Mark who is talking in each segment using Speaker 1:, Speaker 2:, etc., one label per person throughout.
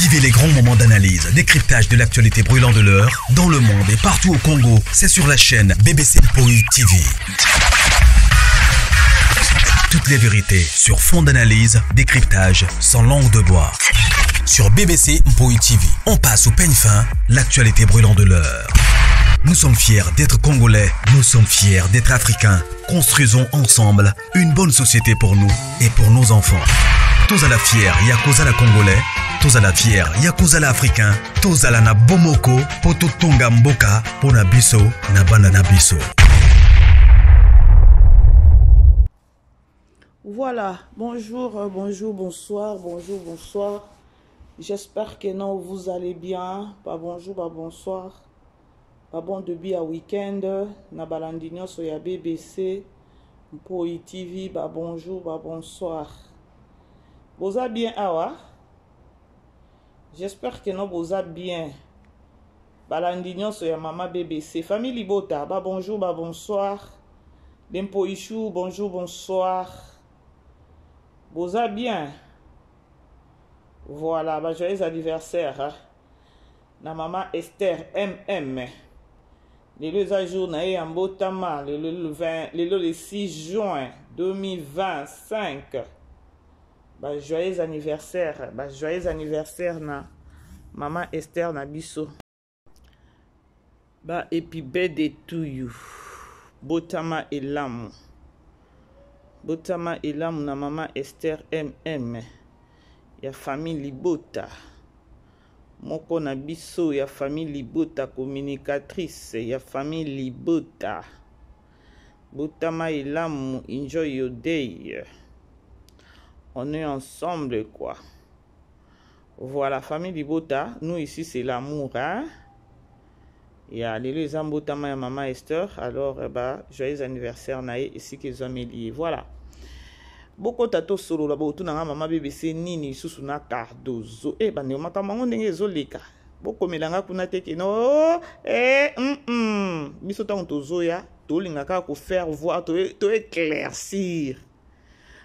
Speaker 1: Vivez les grands moments d'analyse, décryptage de l'actualité brûlante de l'heure, dans le monde et partout au Congo. C'est sur la chaîne BBC Mpoï TV. Toutes les vérités sur fond d'analyse, décryptage, sans langue de bois. Sur BBC Mpoï TV, on passe au peigne fin, l'actualité brûlante de l'heure. Nous sommes fiers d'être Congolais, nous sommes fiers d'être Africains. Construisons ensemble une bonne société pour nous et pour nos enfants. Tous à la fière, Yakozala Congolais. Tous à la fière, Yakozala Africain. Tous à la na Bomoko, Poto Tonga Mboka, Pona Biso, Nabana Nabiso.
Speaker 2: Voilà, bonjour, bonsoir. J'espère que non, vous allez bien. Pas bonjour, pas bonsoir. Pas bon début à week-end. Na balandinyo so ya BBC. Mpoï TV, pas bonjour, pas bonsoir. Vous allez bien, awa? J'espère que non, vous allez bien. Balandinyo so ya maman BBC. Famille Libota, pas bonjour, pas bonsoir. Lempoïchou, bonjour, bonsoir. Vous allez bien? Voilà, bah, joyeux anniversaire. Hein? Na maman Esther MM. Le 2 jours, na Yambotama, le 6 juin 2025. Bah, joyeux anniversaire. Bah, joyeux anniversaire na maman Esther Nabiso. Bah, et puis birthday to you. Botama et l'âme. Botama et l'âme na maman Esther MM. Ya famille Libota. Moko na biso ya famille Libota communicatrice. Ya famille Libota. Botama et l'âme, enjoy your day. On est ensemble quoi. Voilà, famille Libota. Nous ici c'est l'amour. Hein? Il y a les Ambotama et maman Esther. Alors, bah, joyeux anniversaire nae ici qu'ils ont liés. Voilà. Boko tato solo la botu na mama BBC nini susu na Cardozo ba ne makamango ndenge ezoleka boko melanga kuna teke no biso tango tozoya tolingaka ko faire voir to éclaircir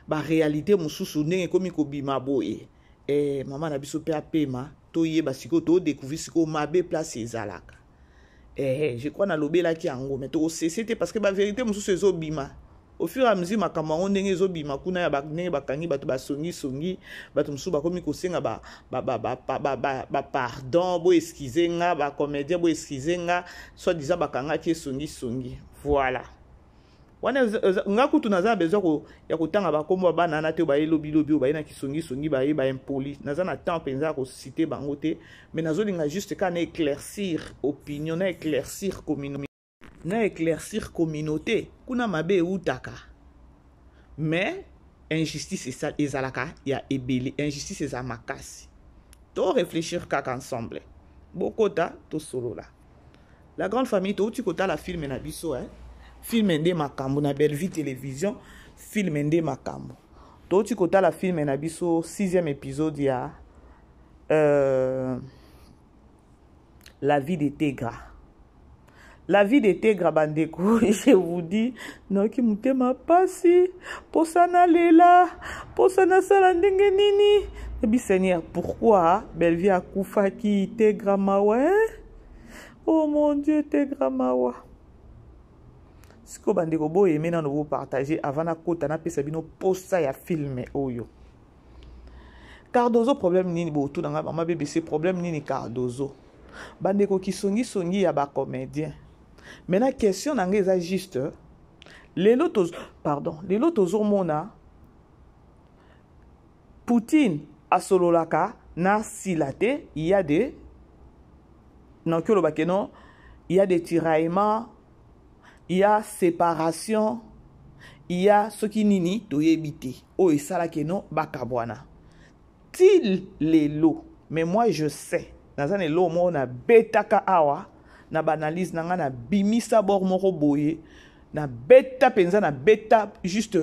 Speaker 2: ba réalité mususu ndenge komi ko bima boye mama na biso pe apema to yeba siko to découvrir siko mabe place ezalaka je crois na lobela ki yango mais to c'était parce que ba vérité mususu ezobima. Au fur et à mesure, ma camarade ndenge zobi makuna ya baknenge bakangi batu basongi batu musu bakomi kosenga pardon bo excuser nga ba comédien bo excuser nga soit disant bakanga ki songi voilà wana nga kutu naza besoin ko ya kotanga bakombo bana na te ba elobi ba ina ki songi ba impoli naza na temps penza ko citer bango te mais nazolinga juste ka na éclaircir opinion na éclaircir communauté na éclaircir communauté kuna mabe utaka mais injustice ça ezalaka ya ebele injustice eza makasi to réfléchir kaka ensemble bokota to solo la la grande famille to uti kota la film na biso film nde makambo na Belle Vie télévision film nde makambo to uti kota la film na biso 6e épisode ya la vie de Tegra. La vie de Tegra Bandeko, je vous dis, non qui mutema pasi, posana lela, posana salandenge nini. Et bien Seigneur, pourquoi Belle Vie a koufaki Tegra Mawa? Oh mon Dieu, Tegra Mawa. Ce que Bandeko bo aimé dans vous partager avant na kota na pesa bino posa ya film oyo. Cardozo problème nini bo tout dans ma BBC problème nini Cardozo. Bandeko ki songi ya ba comédien. Maintenant, question n'est juste. Les lotos mona Poutine a sololaka na silate, il y a des non que le non, il y a des tiraillements, il y a séparation, il y a ce qui nini to yebiti. Oh et ça là que non bakabwana. Til les lots, mais moi je sais dans un lot mona betaka awa. Na banalise nanga na bimisa bor moko boye na beta penza na beta juste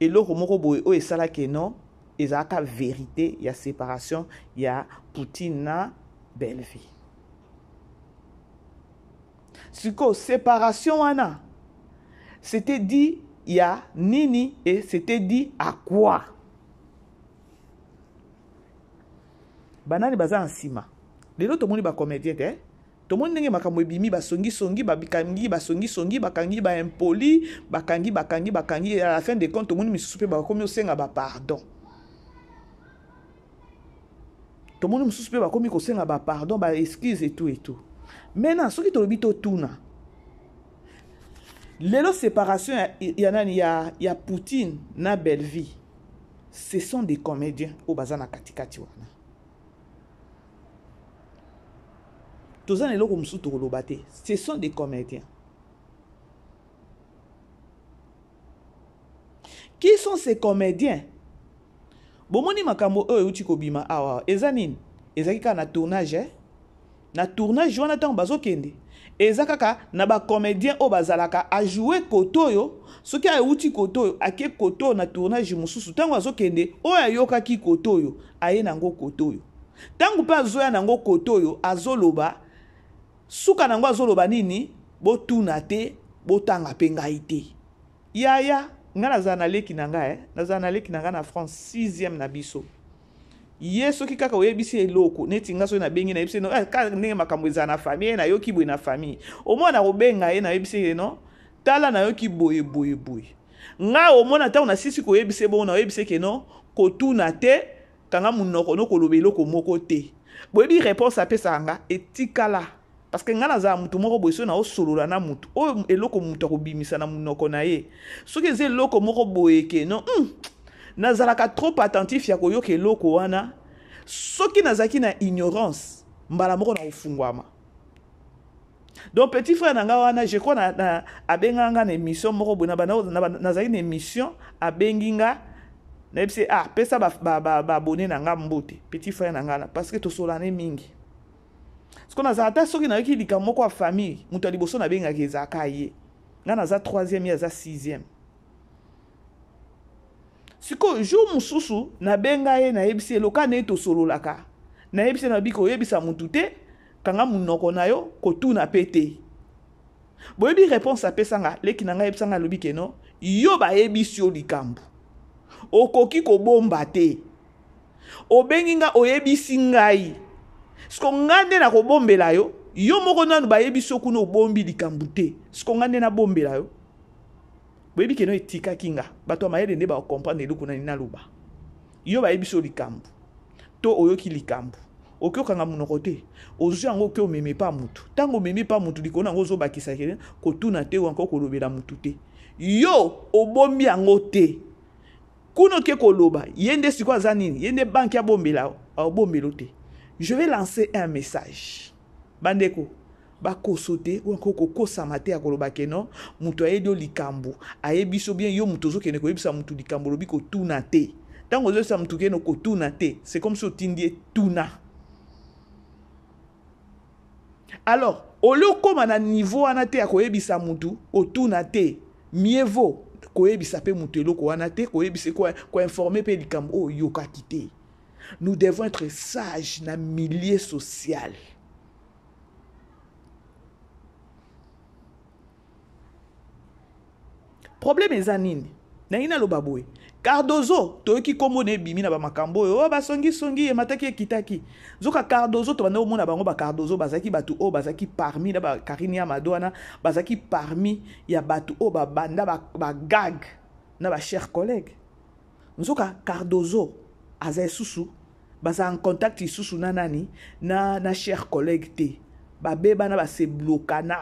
Speaker 2: et loko moko boye o esala ke non ezaka vérité ya séparation ya Poutine na Belle Vie. Siko séparation wana c'était dit ya nini et c'était dit à quoi? banani baza nsima lelo tomoni ba comédien te tomoni ndenge makambo ebimi basongi babikangi basongi bakangi ba impoli bakangi à la fin des comptes tomoni misusu pe bakomi osenga ba pardon tomoni misusu pe bakomi kosenga ba pardon ba excuse et tout maintenant soki tolobi to tuna lelo séparation ya Poutine na Belleville ce sont des comédiens au bazana katikati wana tozana lelo ko msuto kolobate ce sont des comédiens. Qui sont ces comédiens? Bomoni makambo oyo uti kobima awa ezanine ezaki ka na tournage na tournage wana tan bazokende ezakaka na ba comédien o bazalaka a jouer kotoyo soki a uti kotoyo ake koto na tournage mususu tango azokende o ayoka ki kotoyo aye nango kotoyo tango pa azoya nango kotoyo azoloba suka nango azoloba nini botuna te botanga penga ite yaya nga nazana leki nanga nazana leki nanga na France 6e na biso yeso ki kaka oyebisi eloko neti nga so na bengi na yebisi no ka ndenge makambo eza na famille na yoki boye na famille omona kobenga ye na yebisi no tala na yoki boye nga omona ta na sisi ko yebisi bo na yebisi ke no kotuna te kanga munoko no koloba eloko moko te boyebi réponse apesa nga etikala parce que nga naza mutu moko boye na osolola na mutu o eloko mutu akobimisa na munoko na ye soki eze eloko moko boye ke no nazalaka trop attentif ya koyoka eloko wana soki nazaki na ignorance mbala moko na ofungwama. Donc petit frère nanga wana je crois na abenganga na émission moko boye nazaki na émission abenginga na yebise pesa ba abonné nanga mbote petit frère nanga parce que tosolane mingi ce qu'on a ata soki na yoki likambo kwa famille mutu aliboso na benga kezaka ye nga naza 3e ya za 6e siko jour mususu na benga ye na yebisi eloka ne to sololaka na yebisi na biko yebisa mutu te kanga munoko na yo kotuna pete boyebi réponse apesanga leki nanga yebisanga lobi keno yo ba yebisi yo likambo okoki kobomba te obenginga oyebisi ngai siko ngande na kobombela yo yo moko nanu ba yebisi okuna obombi likambo te siko ngande na bombela yo boyebi keno etika kinga bato mayele nde ba comprendre eloko na nina luba yo ba yebiso likambo to oyoki likambo okokanga munoko te ozu yango ke omeme pa mutu tango omeme pa mutu likona ngo zo bakisa kene kotuna te wanko kolobela mutu te yo obombi yango te kuno ke koloba yende siko azanini yende banki ya bombela bombelo te. Je vais lancer un message bandeko bakosote wanko kokosa mate ya koloba keno mutu ayedo likambo ayebiso bien yo mutu zo kene ko yebisa mutu likambo lobi ko tuna te tango zo sa mutu keno ko tuna te c'est comme si otindie tuna. Alors au lieu comme na niveau wana te ya ko yebisa mutu o tuna te mieux vaut ko yebisa pe mutu eloko wana te ko yebisa ko informer pe likambo o yoka kite. Nous devons être sages dans le milieu social. Problème est zanine. Naina lo baboué. Cardozo, to ki komo ne bimi na ba makambo o ba songi e mataki e kitaki. Zoka Cardozo to bana o mona bango ba Cardozo bazaki batu o bazaki parmi na ba Karini Amadouana bazaki parmi ya batu o ba banda ba gag na ba chers collègues. Zoka Cardozo azay susu baza en contact isusu na nani na chers collègues te ba beba na ba se blokana.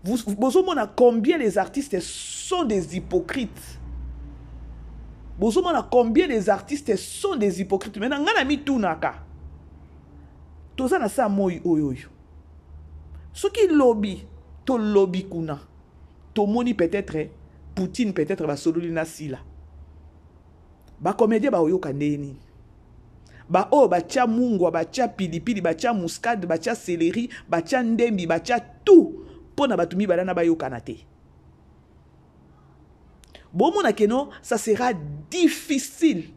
Speaker 2: Vous mona combien les artistes sont des hypocrites. Vous mona combien les artistes sont des hypocrites. Maintenant ngana mi tunaka. Toza na sa moyi oyoyo. Soki lobby to lobby kuna. To moni peut-être Poutine peut-être va sololi na sila. Ba comédien ba oyoka ndeni. Ba o ba tia mungwa ba tia pilipili ba tia muscade ba tia céleri ba tia ndembi ba tia tout pona batumi balana ba yokana te. Bon mona keno ça sera difficile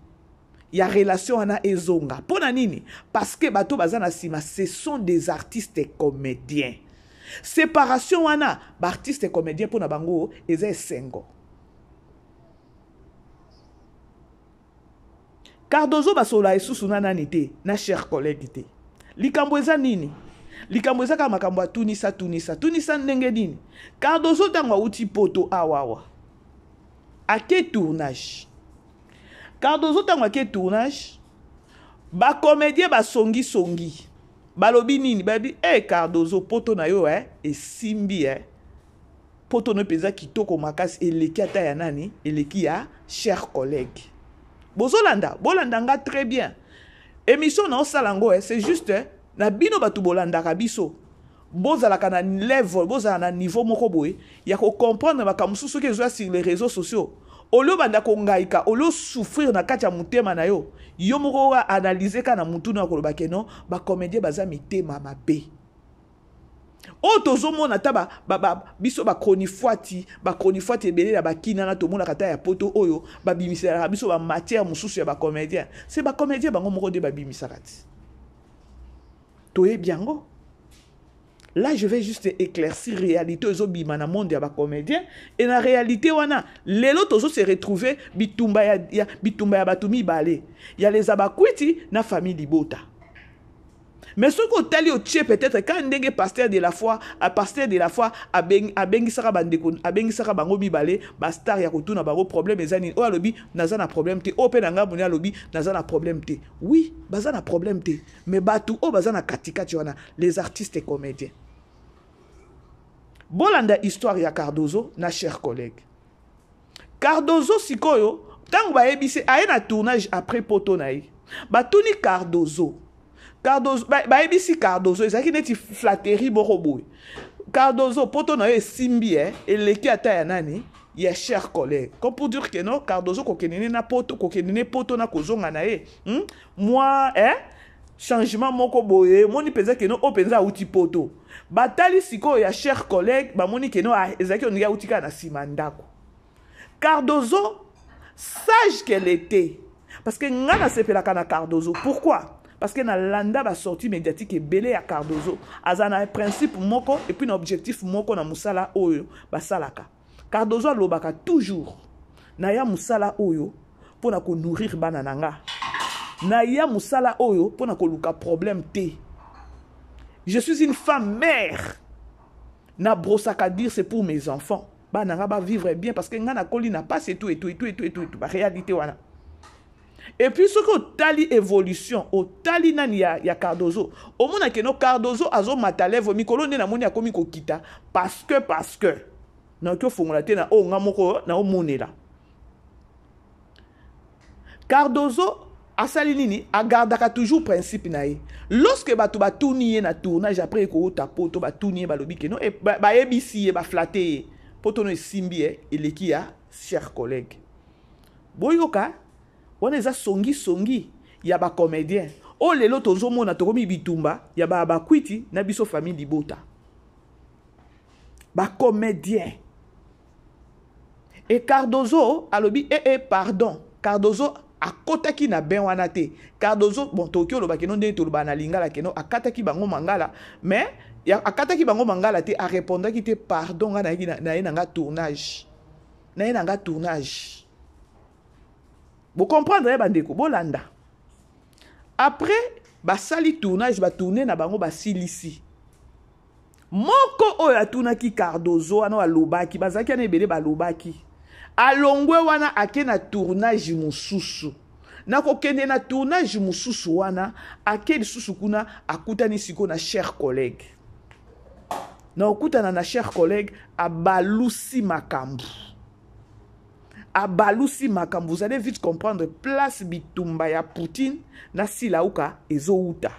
Speaker 2: ya relation ana ezonga pona nini parce que bato bazana sima ce sont des artistes et comédiens. Séparation ana ba artiste et comédien pona bango eza esengo. Cardozo basola esusu na nani te na cher collègue te likambo eza nini likambo eza kaka makambo ya tunisa ndenge nini Cardozo ntango auti poto awawa ake tournage Cardozo ntango ake tournage bacomédien basongi balobi nini babi Cardozo poto na yo esimbi poto no peza kitoko makasi eleki ata ya nani eleki ya cher collègue bolanda nga très bien émission na osalango c'est juste na bino batu bolandaka biso bozalaka na level bozala na niveau moko boye ya ko comprendre makambo susu ke ezwa sur les réseaux sociaux olio banda ko ngaika olio souffrir na kati ya mutema na yo yo moko wa analyser kana mutu na koloba keno ba comédien baza mitema mabe o tozomona ta biso ba chronifuati ebele na bakina na tomona kata ya poto oyo ba bimisela biso ba matière mususu ya ba comédien c'est ba comédien bango moko de ba bimisaka ti toye biango. Là, je vais juste éclaircir la réalité aux bimana monde ya ba comédien et la réalité wana lelo tozo se retrouver bitumba ya batumi balé. Il y a les abakwiti na famille Libota. Mais ce qu'on t'a dit au tché peut-être quand ndenge pasteur de la foi abengi saka bandeko abengi saka bango bibalé ba star ya kotuna bango problème ezani o alobi naza na problème te o pe nanga boni alobi naza na problème te. Oui, baza na problème te mais batu o baza na katikati wana les artistes et comédiens. Bolanda histoire ya Cardozo na cher collègue. Cardozo sikoyo tango ba ebise aye na tournage après poto na ye. Batuni Cardozo ba ebisi Cardozo ezaki neti flatterie boroboy. Cardozo poto na ye simbi eleki ata ya nani ya cher collègue. Comme pour dire que non Cardozo kokenene na poto kokenene poto na kozonga na ye. Moi changement moko boye moni penza que non o penza uti poto. Batali siko ya cher collègue ba moni que non ezaki on ya utika na simandako. Cardozo sage qu'elle était parce que ngana sepelaka na Cardozo. Pourquoi? Parce que na landa ba sortie médiatique et belé à Cardozo azana un principe moko et puis un objectif moko na musala oyo basalaka. Cardozo alobaka toujours na ya musala oyo pona ko nourrir bana nanga. Na ya musala oyo pona ko luka problème te. Je suis une femme mère. Na brosaka dire c'est pour mes enfants. Bana nga ba vivre bien parce que ngana koli na pas c'est tout. Ba réalité wana. Et puis ce que tali évolution au tali nani ya Cardozo au mona que no Cardozo azo matalevo mikolo ne na moni akomi ko kita parce que na ko fongola te na o ngamoko na o monela Cardozo asali nini agardaka toujours principe na ye lorsque batu batuni na tournage après ko tapoto batuni balobi que no e ba ebisi ba flatter poto no simbi eleki ya cher collègue boyoka on eza songi ya ba comédien o lelo tozo mona tokomi bitumba ya ba kwiti na biso famille Libota ba comédien et Cardozo alobi pardon Cardozo akotaki na ben wana te Cardozo bon tokyo lo ba keno nde to ba na lingala keno akataki bango mangala mais ya akataki bango mangala te a répondaki te pardon na nga tournage Vous comprendrez bandeko bolanda. Après basali tournage ba tourner na bango basilisi. Moko oyo atunaki Cardozo ano alobaki bazaki na ebele balobaki. Alongwe wana ake na tournage mususu. Na kokende na tournage mususu wana ake lisusu kuna akutani siko na cher collègue. Na okutana na cher collègue abalusi makambu. Abalusi makambu, vous allez vite comprendre place bitumba ya Poutine na silauka ezouta.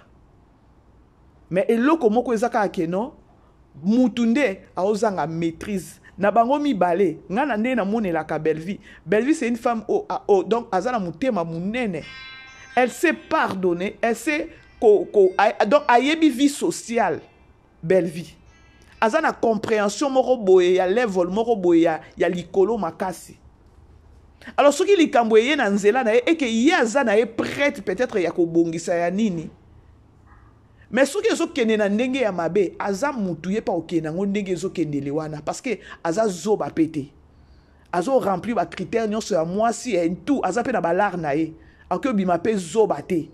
Speaker 2: Mais eloko moko ezaka akeno mutunde aozanga maîtrise na bango mibale ngana nde na monelaka Bellevie. Bellevie c'est une femme donc azana mutema munene. Elle sait pardonner, elle sait donc ayebi vie sociale Bellevie. Azana compréhension moko boye ya level moko boye ya likolo makasi. Alors ce qui likambo ye na nzela na et que yaza na e prête peut-être ya ko bongisa ya nini. Mais ce qui ezo kende na ndenge ya mabe aza mutu ye pa okena ngo ndenge ezo kendele wana parce que aza zo ba pété. Azo remplir ba critères nyonso ya moi si en tout aza pe na balar na ye. akoki obima mpe zoba te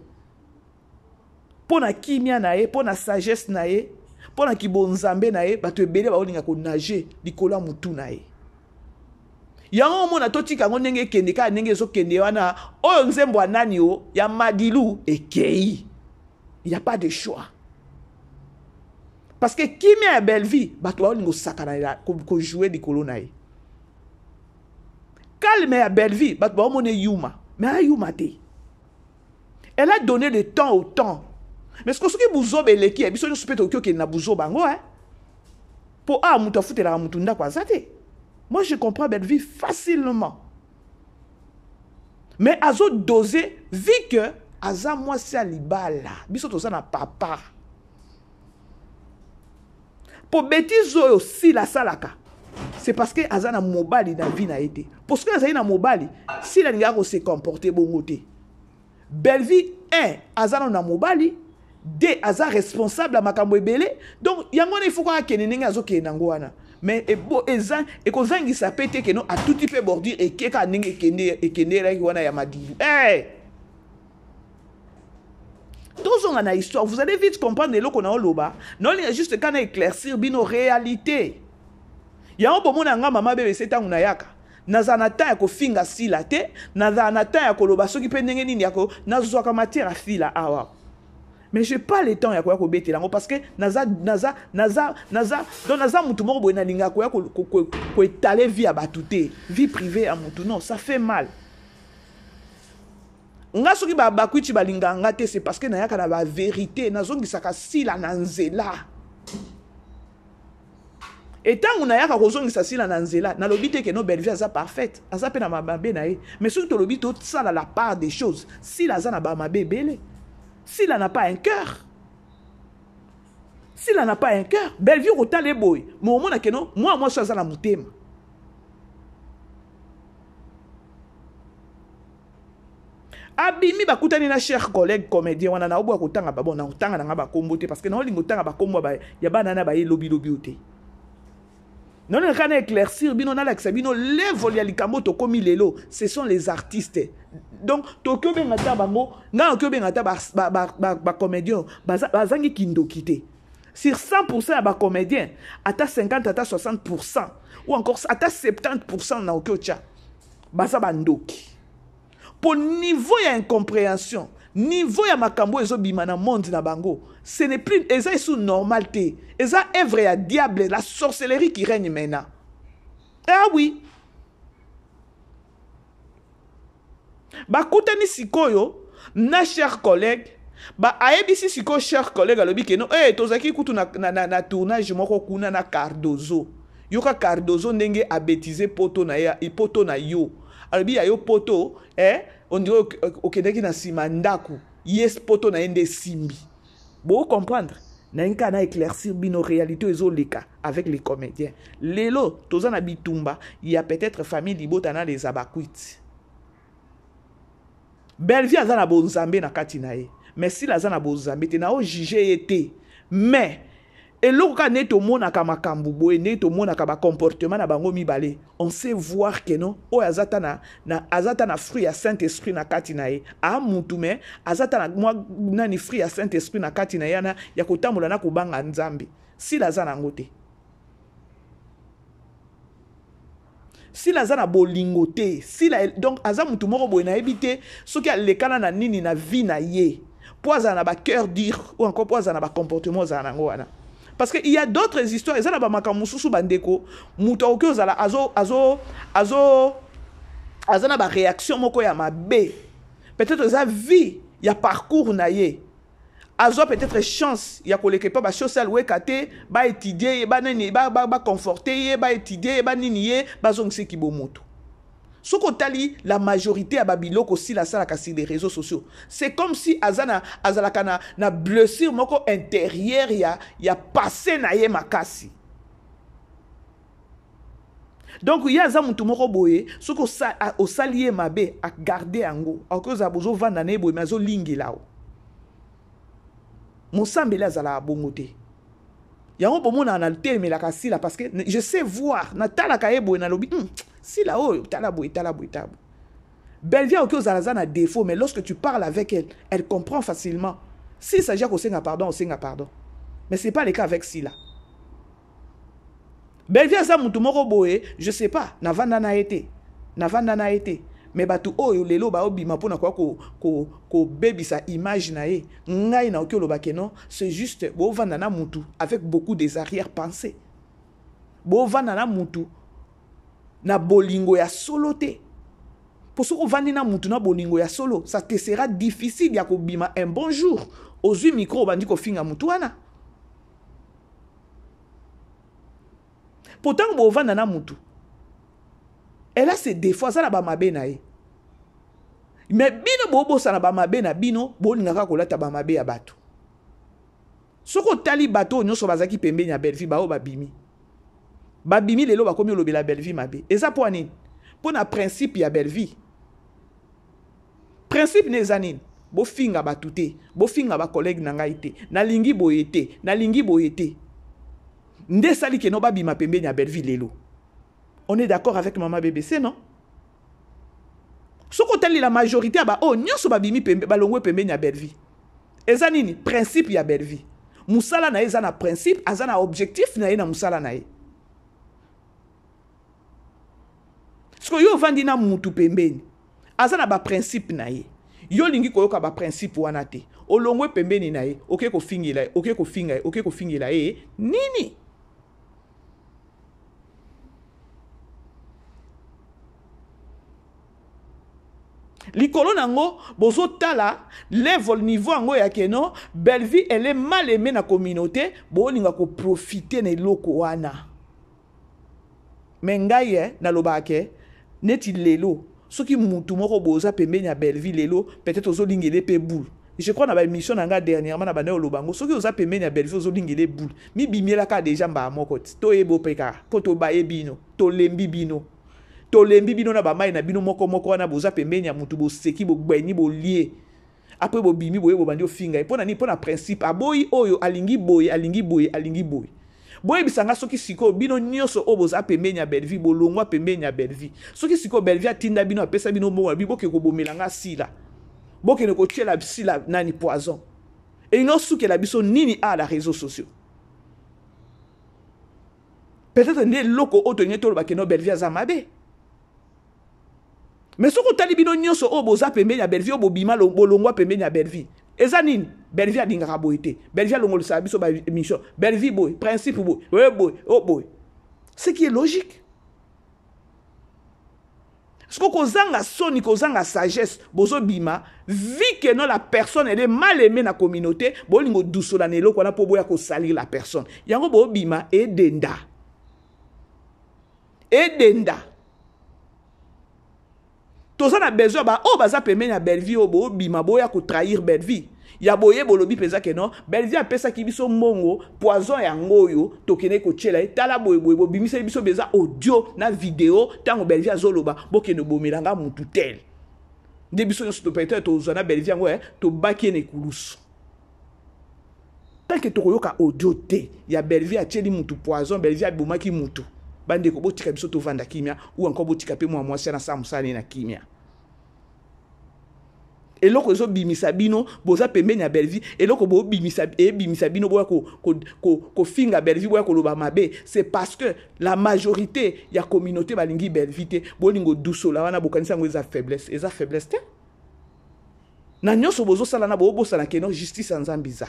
Speaker 2: mpo na kimia na ye mpo na sagesse na ye mpo na kibonzambe na ye bato ebele baolinga konage likolo ya mutu na ye yango omona totika yango ndenge ekende kaka ndenge ezokende wana oyo nzembo ya nani o ya madilu ekei il y a pas de choix parce que kimia ya Belleville bato baolinga osakana kojouer likolo na ye calme ya Belleville bato baomona yuma mais ayuma te elle a donné le temps au temps mais ce que soki buzoba eleki biso nyonso mpe tokoki okende na buzoba yango mpo moto afutelaka motu ndako aza te. Moi je comprends Belleville facilement mais azo dosé vu que aza mwasi ya libala biso toza na papa po bêtise oyo si la salaka c'est parce que aza na mobali na vie na été parce que azali na mobali si la ninga ko se comporter bongo te Belleville 1 aza na mobali 2 aza responsable à makambo ebele donc yango na il faut ka kene ninga azo kene nango wana mais ebo eza ekozangisa pete que non a tout type bordir et keka ninga ekende la wana ya madilu tous on a histoire vous allez vite comprendre le qu'on a oloba non il y a juste quand éclaircir bino réalité ya on bomona nga mama bebe setangu na yaka nazana ta ya kofinga sila te nazana ta ya koloba soki pe ndenge nini yako nazwaka matière à fila awa mais j'ai pas le temps ya ko betela ngo parce que naza donc naza mutu moko boye na linga ko étaler vie à batute vie privée à mutu non ça fait mal nga soki ba kwiti balinga nga te c'est parce que na yaka na ba vérité nazongisaka sila na nzela et tant on a yaka kozongisa sila na nzela na lobite que no Belleville aza parfaite aza pe na mababe na ye mais soki to lobite tout ça la part des choses si la za na ba mabebele s'il n'a pas un cœur s'il n'a pas un cœur Belleville autant les boy mais au moins que non moi je suis à la mutema abimi bakutani na cher collègue comédien wana na obwa kotanga ba bon na otanga na ba kombote parce que na olingo tanga ba kombo ba ya bana na ba lobi ote non le kana éclaircir bino na la bino level ya likambo to komi lelo ce sont les artistes donc tokyo benga ta bango nga okyo benga ta ba comédien bazangi kindo kité sur 100% ya ba comédien ata 50 ata 60% ou encore ata 70% na okyo cha baza bandoki pour niveau ya incompréhension niveau ya makambo ezobima na monde na bango ce n'est plus eza sous normalité eza œuvre ya diable la sorcellerie qui règne maintenant ah oui bakutani sikoyo na cher collègue ba aebisi siko cher collègue alobi ke no tozaki kutu na tournage moko kuna na Cardozo yoka Cardozo ndenge a bêtiser poto na ya poto na yo alobi ya yo poto on dirait okendeki na sima ndaku yes poto na ende simbi bon comprendre na nka na éclaircir bino réalité ezoleka avec les comédiens lelo tozana bitumba il y a peut-être famille libota na les abakwiti Belleville azana bonzambe na kati na ye mais si la zana bonzambe te na o juger été mais eloko ka neto mona ka makambu boye neto mona ka ba comportement na bango mibale on sait voir que non o azata na fruit ya Saint-Esprit na kati na ye a mutu me azata na mwa nani fruit ya Saint-Esprit na kati na yana ya kotambola na kubanga nzambe si la zana ngote si la zana bolingo te si la donc aza mutu moko boye na ebité soki alekana na nini na vie na ye poza na ba cœur dire ou encore poza na ba comportement za nango wana. Parce qu'il y a d'autres histoires. Et ça, bandeko, azana ba réaction moko ya mabe. Peut-être ça vie, il y a parcours na ye. Azo peut-être chance, il y a koleke pa ba social wekate, ba étudier, ba nani, ba conforter, ba étudier, ba nini, ba zongse ki bomoto. Ce qu'on la majorité à Babylone aussi la salle sur les réseaux sociaux. C'est comme si azalaka na blessure moko intérieure ya passé na ye makasi. Donc il y a za mutu moko boye, ce ko au salier mabe à garder ango. A cause abuzo vanda ne boye mazo lingi lao. Mon sambela zala bongote. Yango bomona na terme la kasila parce que je sais voir na tala kaebo na lobi si là oh tala boy Belle-Vie a un défaut, mais lorsque tu parles avec elle, elle comprend facilement. S'il s'agit qu'on s'enga pardon, on s'enga pardon. Mais ce n'est pas le cas avec Sila. Belle-Vie a ça, je ne sais pas, Navanda n'a été. Mais batu oyo lelo ba obima pona kwa ko baby sa image na ye ngai na okyo lobake non, c'est juste bo vanda na mutu avec beaucoup des arrière-pensées. Bo vanda na mutu na bolingo ya solo te. Pour ce qu'on vandi na mutu na bolingo ya solo, ça te sera difficile ya ko bima un bon jour. Ozui micro bandi ko finga mutu wana. Pourtant bo vanda na mutu. Elle a ses défauts, ça n'a pas mabe na ye. Mais bino bobo ça n'a pas mabe na bino, bo lingaka kolata ba mabe ya bato. Soko tali bato nyoso bazaki pembe nya Belle-Vie ba o babimi. Babimi lelo ba komi lobela Belle-Vie mabe. Et ça pour ani? Pour na principe ya Belle-Vie. Principe ne zanine. Bo finga ba touté, bo finga ba collègue na ngai te, na lingi boyete, na lingi boyete. Nde sali ke no babima pembe nya Belle-Vie lelo. On est d'accord avec maman BBC, non? Ce qu'on la majorité, oh, nyonso babimi pembe, balongwe pembe nya Belle-Vie. Eza nini? Principe ya Belle-Vie. Musala na eza na principe, aza na objectif na ye na musala na ye. Parce que yo vandi na mutu pembeni, aza na ba principe na ye. Yo lingi koyoka ba principe wana te. Olongwe pembeni na ye, oke ko fingila, oke ko finga, oke ko fingila ye, nini? Likolo nango bozo tala level niveau ango ya keno Belle-Vie elle est mal aimée na communauté bo linga ko profiter na loko wana mengaye na lobake neti lelo soki mutu moko boza pembe na Belle-Vie lelo peut-être ozo lingele pe boule. Je crois na ba émission nanga dernièrement na bana lobango soki oza pembe na Belle-Vie ozo lingele boule mi bimiela ka déjà mba moko to ebo peka poto ba ebino to lembi bino to lembi bino na ba mai na bino moko wana boza pembeni ya mutu bo seki bo gbenyi bo lié après bo bimi boye bo bandi ofinga e pona ni pona principe aboyi oyo alingi boye boye bisanga soki siko bino nyoso o boza pembeni ya Belle-Vie bo longwa pembeni ya Belle-Vie soki siko Belle-Vie atinda bino apesa bino mo bi boke ko bomelanga sila boke ne ko tiela sila nani poison et non souke la biso nini a la réseaux sociaux. Peut-être ne loko otonye to ba keno Belle-Vie azamabe. Mais ce que tu as dit, c'est boza pembe ya Belle-Vie, bobima bolongwa pembe ya Belle-Vie. Ezanine, Belle-Vie a dingara boité. Belle-Vie a longol sa biso ba émission. Belle-Vie boy, principe boy, ouais boy, oh boy. Ce qui est logique. Ce que kozanga soni, kozanga sagesse, bozo bima, vu que non la personne elle est mal aimée na communauté, bolingo douce la nelo kona po boya ko salir la personne. Yango bo bima et denda. Tous on a besoin ba oh baza pembe na Belle-Vie obo bima boya ko trahir Belle-Vie. Ya boye bolobi peza ke non Belle-Vie a pesa ki biso mongo poison ya ngoyo tokene ko tchela tala boye bo bimisa biso beza audio na vidéo tango Belle-Vie azoloba bokene bomelanga mutu tel. De biso nso to peut-être to zona Belle-Vie ngo to baki ne kulusu. Tant que to yoka audio te ya Belle-Vie a tcheli mutu poison Belle-Vie a bomaki mutu. Bande ko botika biso to vanda kimia ou encore botika pe moi na samusani na kimia. Et là que zo bimisa bino boza pembe na Belle-Vie et là que bo bimisa bino boya ko finga Belle-Vie boya ko loba mabe c'est parce que la majorité ya communauté balingi Belle-Vie te bolingo douce la wana bokanisa ngo eza faiblesse te na nyoso bozo sala na bo sala keno justice nzambiza.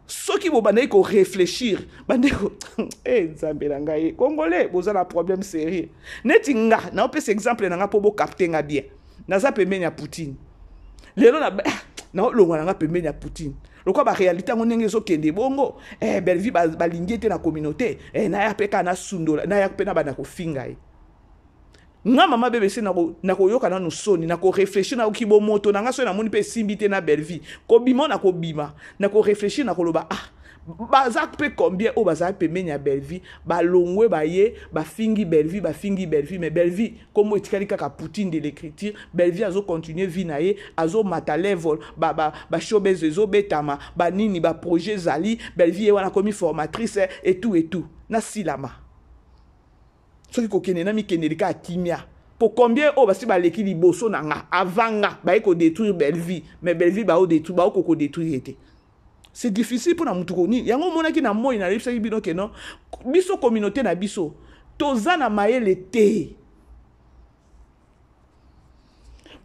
Speaker 2: Ceux qui vont réfléchir, Congolais, vous avez un problème sérieux. Netinga, na opes exemple na po bo capter nga bien. Na za pembe nya Poutine. Lelo na longa na pembe nya Poutine. Lokwa ba réalité ngonenge zo kende bongo. Belle-Vie ba lingete na communauté. Na ya peka na sundola, na ya pena ba na ko finga. Nga mama BBC na ko yoka na nusoni na ko réfléchir na kibo moto na nga so na moni pe simbité na Belle-Vie ko bima na ko bima na ko réfléchir na ko loba baza pe combien o baza pe menya Belle-Vie ba longwe ba ye ba fingi Belle-Vie mais Belle-Vie comme etikali kaka Poutine de l'écriture Belle-Vie azo continuer vie na ye azo mata level ba showbiz ezo betama ba nini ba projet zali Belle-Vie wana comme formatrice et tout na silama. Soki kokene na mikene lika kimia Pour combien oh basi ba leki liboso na nga avant nga ba ko détruire belle vie mais belle vie ba o détruire ba ko détruire été. C'est difficile pour na mutu ko ni yango mona ki na moi na lepsa bino ke non biso communauté na biso toza na mayele te.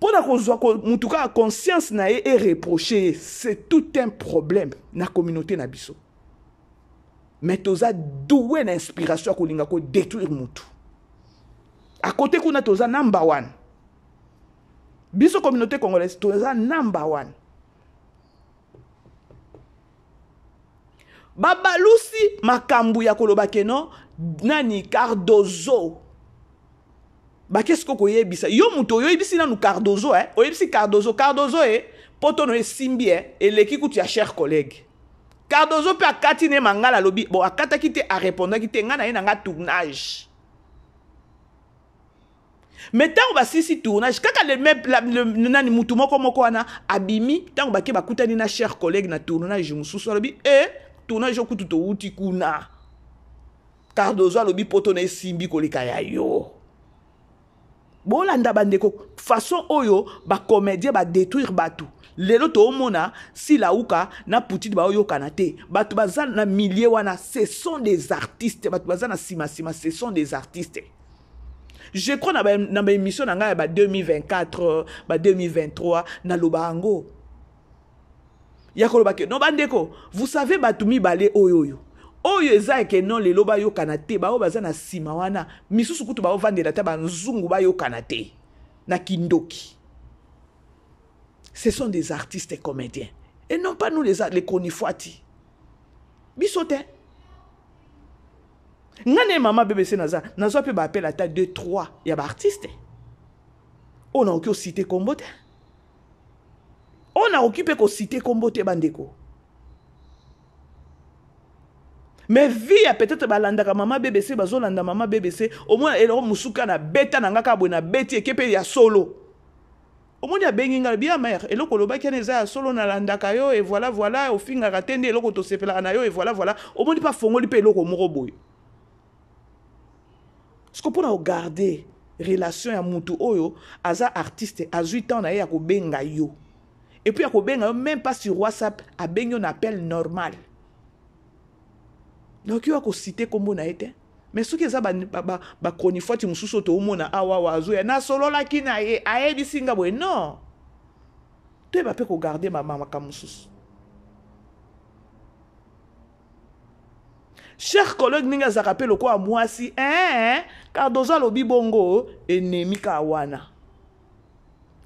Speaker 2: Pour na kozwa ko mutu ka conscience na est reproché, c'est tout un problème na communauté na biso. Mais toza doué na inspiration ko linga ko détruire mutu. À côté kuna toza number one. Biso communauté congolaise toza number one. Babalusi makambu ya koloba keno nani Cardozo. Ba qu'est-ce que koyebisa? Yo muto yo yebisi nanu Cardozo oyebisi Cardozo poto no simbi et l'équipe ya cher collègue. Cardozo pe akati ne mangala lobi bon akata kite a répondre kite ngana ina nga tournage. Mais tant que si tournage, quand le nani mutu moko wana abimi, tant que ba kutani na cher collègue na tournage mususu lobi tournage okutu to uti kuna. Cardozo lobi poto na simbi kolika ya yo. Bolanda bandeko façon oyo ba comédien ba détruire batu. Lelo to omona si la uka na petite ba oyo kanate. Batu bazana na milliers wana, ce sont des artistes. Batu bazana sima ce sont des artistes. Je crois dans ma émission en 2024, 2023, dans Lobango. Yakolobake, non bandeko, vous savez batumi balé oyoyo. Oyo eza ke non le loba yo kanate ba obaza na sima wana. Misusu kutu ba ovande data ba nzungu ba yo kanate na kindoki. Ce sont des artistes et comédiens et non pas nous les konifwati. Bisote. Ngane mama BBC naza pe ba appel à ta 2 3 ya ba artiste. On a occupé cité Kombote. On a occupé ko cité Kombote bandeko. Mais via peut-être balandaka mama BBC bazolanda mama BBC au moins eloko musuka na beta na ngaka bona beti ekepe ya solo. Au moins ya benginga bien mère eloko lobaki neza ya solo na landaka yo et voilà au finga katende eloko to sepela na yo et voilà au moins pas fongoli pe eloko moko boy. Ce qu'on peut regarder relation ya mutu oyo aza artiste a 8 ans na ya ko benga yo. Et puis ya ko benga même pas sur WhatsApp a benga un appel normal. Donc yo ko citer kombo na été. Mais ce qui est ba konifoti mususu to omona awa wazo ya na solo la kina ye ayebi singa boy non. Tu ba pe ko garder mama kamususu. Cher collègue ninga za rappel ko amwasi Cardozo lobi bongo ennemi ka wana.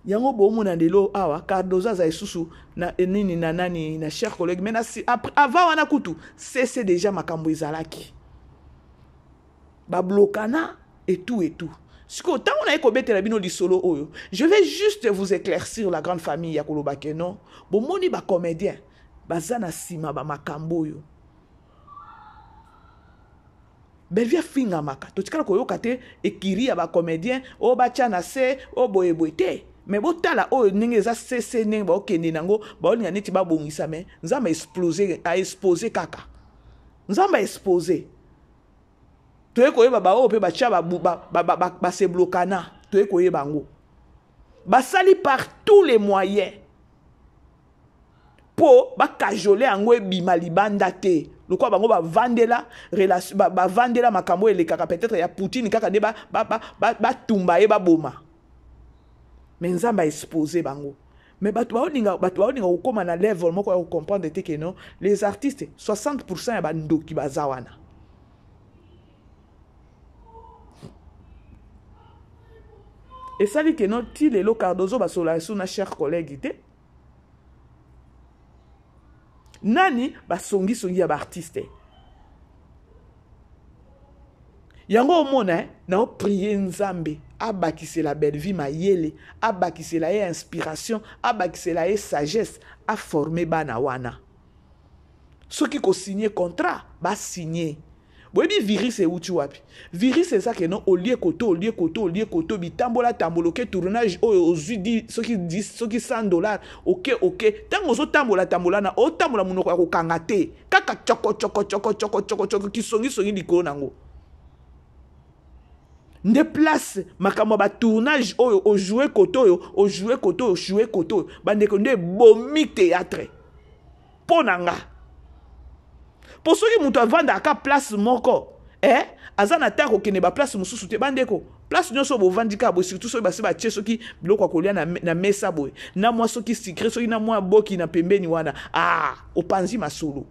Speaker 2: Yango bomona ndelo awa Cardozo za isusu na nini na nani na cher collègue mais avant wana kutu c'est déjà makambo izalaki. Ba blokana et tout. Siko tant on a ekobetela bino lisolo oyo. Je vais juste vous éclaircir la grande famille ya kolobake non. Bomoni ba comédien bazana sima ba makambo yo. Belvia finga maka. Totikala koyoka te ekiri ya ba comédien o ba tcha na se o boyeboite. Mais botala o ninge za cc ninge ba okende nango ba olinga neti ba bongisa me nzamba exposer kaka. Nzamba exposer. Toye koyeba ba o pe ba tcha ba se blokana. Toye koyeba ngo. Ba sali par tous les moyens. Po ba cajoler ango bima libanda te. Le quoi bango ba vandela relation ba vandela makambo ele kaka peut-être ya Poutine kaka de ba tumba e ba boma. Mais nzamba exposé bango. Mais batu baoninga okoma na level moko ya comprendre te que non les artistes 60% ya ba ndoki bazawana. Et ça dit que non ti lelo Cardozo ba sola sous na cher collègue te. Nani ba songi ya ba artiste. Yango omona na o prier nzambe abakise la belle vie mayele abakise la inspiration abakise la sagesse a former bana wana. Ceux qui ko signer contrat ba signer. Boyebi virus e uti wapi. Virus c'est ça que non au lieu koto bitambola tamboloke tournage ozudi ceux qui disent ceux qui $100 OK tant ozo tambola na o tambola munoko ya kokanga te kaka choko ki songi likolo nango. nde place makambo ba tournage oyo o jouer koto bandeko nde bomi théâtre ponanga pour ceux qui mutu avanda aka place moko azana tako kene ba place mususu te bandeko place nyonso bo vandika bo surtout so basi ba tie soki biloko kolia na mesa boy na mwa soki secret soki na mwa boki na pembeni wana opanzi masolo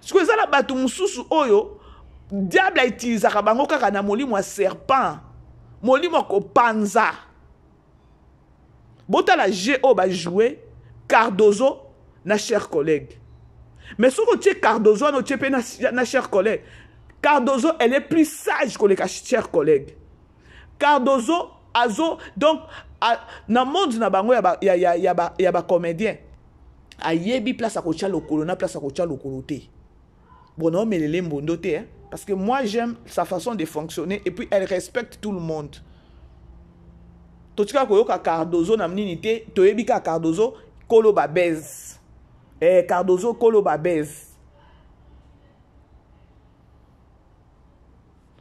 Speaker 2: siko ezala batu mususu oyo diable a utilisé bango kaka na molimo wa serpent molimo ko panza bota la GO ba jouer Cardozo na cher collègue mais ce que tu Cardozo no tu na cher collègue Cardozo elle est plus sage que les chers collègues Cardozo azo donc na monde na bango ya ba comédien ayebi place a ko tia lokolo na place a ko tia lokolo te bon mais les mbondo te parce que moi j'aime sa façon de fonctionner et puis elle respecte tout le monde. Totika koyoka Cardozo na mnini te toyebi ka Cardozo kolo babez. Cardozo kolo babez.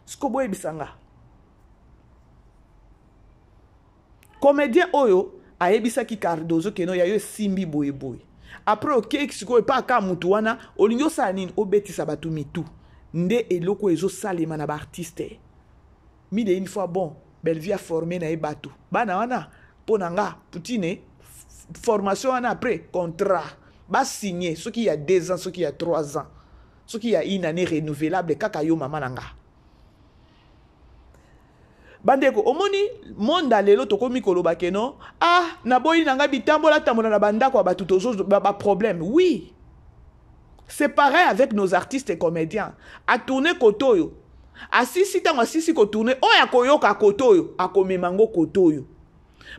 Speaker 2: Skobo ebisanga. Comédien oyo ayebisa ki Cardozo keno ya yo simbi boye boye. Après ok siko pa ka mutu wana olingo sa nini obetisa batu mitu. Nde eloko ezo salema na ba artiste. Mi de une fois bon, Bellevue a formé na ebatu. Bana wana ponanga Poutine formation wana après contrat. Ba signé ce qui y a 2 ans, ce qui y a 3 ans. Ce qui y a une année renouvelable kaka yo mama nanga. Bandeko omoni monde lelo tokomi koloba keno na boyi nanga bitambola tambola na bandako ba batu tozo ba problème. Oui. C'est pareil avec nos artistes et comédiens. A tourner kotoyo. Asisi tango asisi ko tourner oya koyoka kotoyo, akomemango kotoyo.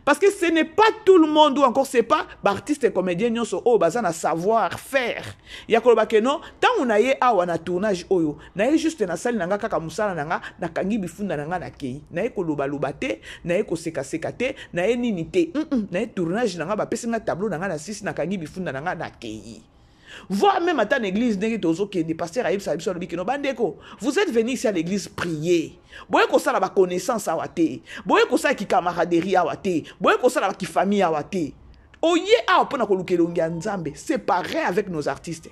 Speaker 2: Parce que ce n'est pas tout le monde ou encore c'est pas artistes et comédiens nyonso o bazana savoir faire. Ya koloba keno tango na ye awa na tournage oyo, na ye juste na salle nanga kaka musala nanga na kangi bifunda nanga na kei. Na ye koloba loba te, na ye ko seka seka te, na ye nini te. Na ye tournage nanga ba pesa nga tableau nanga na sisi na kangi bifunda nanga na kei. Voir même à l'église, vous êtes venus ici à l'église prier. Vous avez ça la connaissance à wate. Vous avez ça qui camaraderie à wate. Vous avez ça la qui famille à wate. Oye a pona kolukelongia nzambe. C'est pareil avec nos artistes.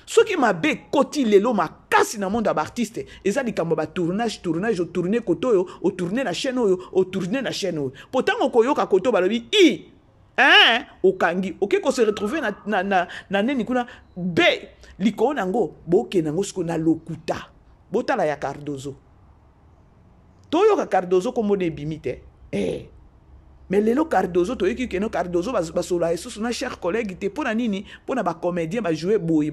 Speaker 2: Ce qui m'a bé koti lelo ma kasi na monde d'artiste. Et ça dit quand ba tournage au tourner koto au tourner la chaîne au tourner la chaîne. Pourtant on koyoka koto balobi okangi ok ko se retrouver na neni kuna be liko nango boke nango sko na lokuta botala ya Cardozo toyo ka Cardozo komo de bimite mais lelo Cardozo toyoki keno Cardozo basola esusu na cher collègue te pona nini pona ba comédien ba jouer boy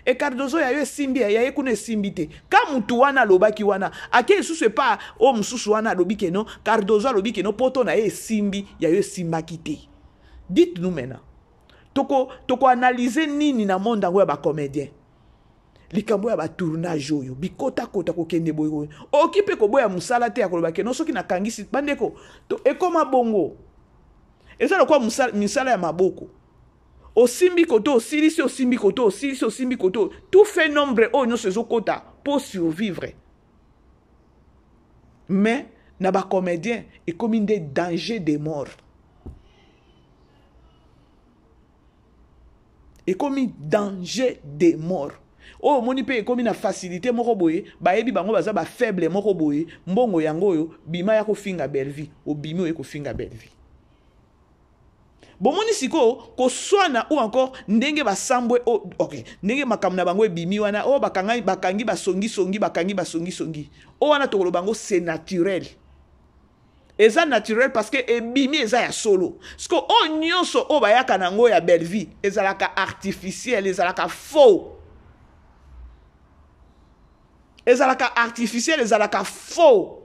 Speaker 2: et Cardozo ya yo simbi ya ye kuna simbi te ka mutu wana lobaki wana ake esusu pas o mususu wana lobi keno Cardozo lobi keno poto na ye simbi ya yo simbaki te. Dites-nous maintenant toko analyser nini na monde ngo ya ba comédien likambo ya ba tournage oyo bikota kota ko kende boyo okipe ko boya musala te ya koloba keno soki na kangisi bandeko to ekoma bongo eza lokwa misala ya maboko osimbi koto osilisi osimbi koto osilisi osimbi koto tout fait nombre oyo nyonso ezokota pour survivre mais na ba comédien ekomi nde danger de mort ekomi danger de mort. Oh moni pe ekomi na facilité moko boye bayebi bango baza ba faible moko boye mbongo yango yo bima ya ko finga Bellevue obimi oye ko finga Bellevue. Bon moni siko ko swana ou encore ndenge ba sambwe OK ndenge makamna bango ebimi wana bakangi basongi o wana tokolo bango c'est naturel. Et ça naturel parce que ebimi eza ya solo. Parce que o nyonso o bayaka nango ya Bellevue ezalaka artificiel ezalaka faux. Ezalaka artificiel ezalaka faux.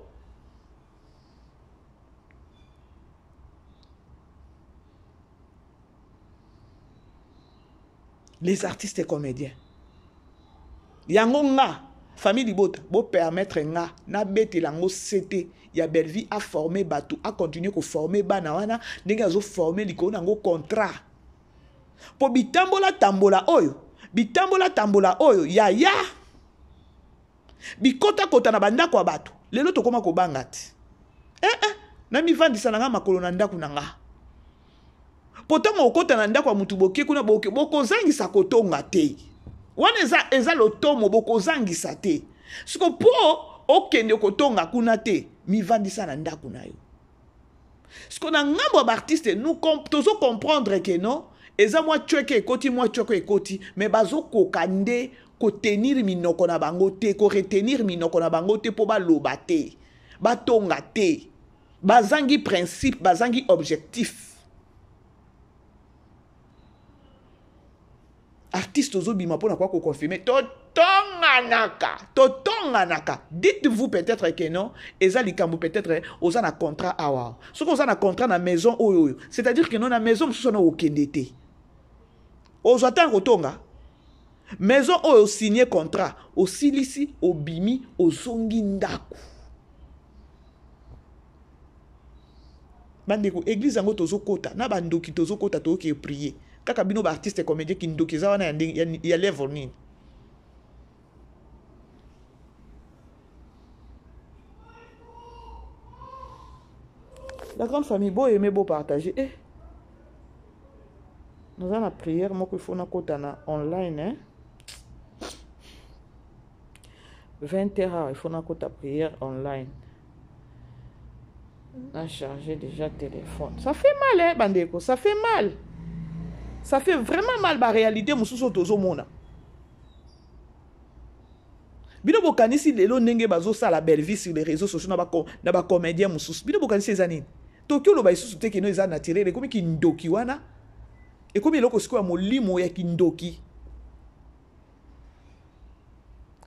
Speaker 2: Les artistes et comédiens. Yango nga famille Libota bo permettre nga na bete lango CT ya Bellevue a formé batou a continuer ko former bana wana ndenge azo former liko nango contrat po bitambola tambola oyo ya bikota kota na bandako ya bato lelo tokoma kobanga ti na mivandisa na nga makolo na ndako na nga potanga okota na ndako ya mutu boke kuna bokozangisa kotonga te wana eza lotomo bokozangisa te siko po okende kotonga kuna te mivandisa na ndako na yo siko na ngambo ya baartiste tozo comprendre que non eza mwa tchweke ekoti mais bazokoka nde kotenir minoko na bango te koretenir minoko na bango te po baloba te batonga te bazangi principe bazangi objectif artiste ozobima mpona kwa koconfirme totonganaka dites-vous peut-être que non eza likambo peut-être oza na contrat awa soki oza na contrat na maison oyo c'est-à-dire que non na maison mosusu wana okende te ozwa ntango kotonga maison oyo signé contrat osilisi obimi ozongi ndako bandeko église yango tozokota na bandoki tozokota toyoki prier kaka bino baartiste comédien ki ndoki eza wana ya level nini la grande famille beau aimer beau partager nous avons la prière moko il faut na kota na online 20h il faut na kota prière online a chargé déjà téléphone ça fait mal bandeko ça fait mal ça fait vraiment mal ba réalité mususu tozo mona bino bokanisi lelo ndenge bazo sala belle vie sur les réseaux sociaux na ba comédien mususu bino bokanisi ezanini tokyo lo ba isusu te kino eza naturel ekomi kindoki wana ekomi eloko siko ya molimo ya kindoki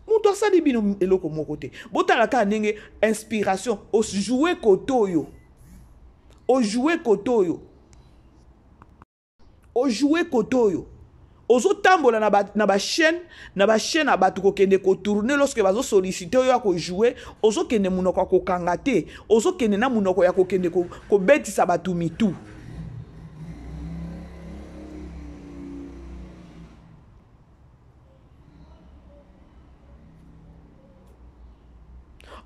Speaker 2: mutu asali bino eloko moko te botalaka ndenge inspiration ojouer kotoyo ozotambola na ba chaîne na bato kokende kotourner lorsque bazo solliciter oyo ya kojouer ozokende munoko ya kokanga te ozokende na munoko ya kokende kobetisa bato mitu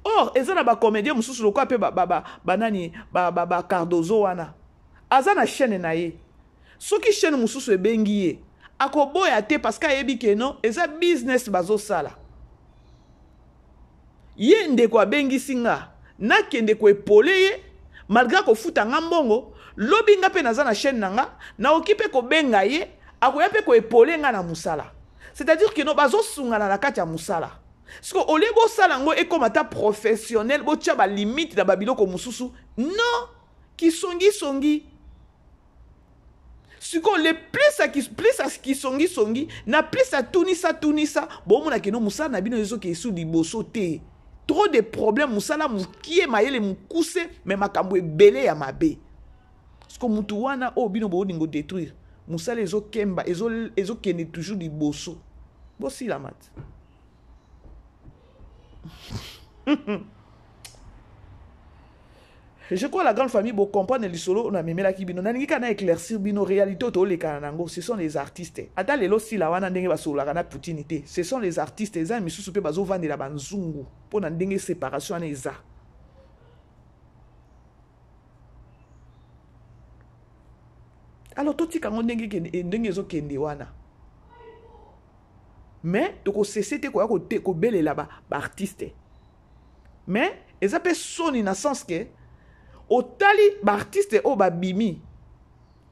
Speaker 2: or eza na ba comédien mususu lokwa pe banani ba Cardozo wana aza na chaîne na ye soki chaîne mususu ebengi ye akoboya te parce que ayebi ke non eza business bazosala ye ndeko abengisi nga nakende koepole ye malgré kofuta nga mbongo lobi nga mpe naza na chaîne na nga naoki mpe kobenga ye akoya mpe koepole nga na musala c'est-à-dire que non bazosungana na kati ya musala siko ole bosala ngo ekomata professionnel botia ba limite na babiloko mususu non kisongi siko le plus à kisongi na plus à tunisa bomona ke no musala na bino ezo ke su liboso te trop de problèmes musala mukie mayele mukuse mais makambo ebele ya mabe siko mutu wana o bino bo ningo détruire musala ezo kemba ezo kene toujours liboso bosi la mat. Je crois la grande famille bo comprendre lisolo na memela ki bino naningi kana éclaircir bino réalité to le kanango ce sont les artistes ata lelo si la wana ndenge basola kana putinité ce sont les artistes eza misusu pe bazo vandela banzungu pona ndenge séparation na eza alors to tika ndenge ezo kende wana mais toko cesser te ko belela ba artiste mais eza pe soni na sens que otali ba artiste o ba bimi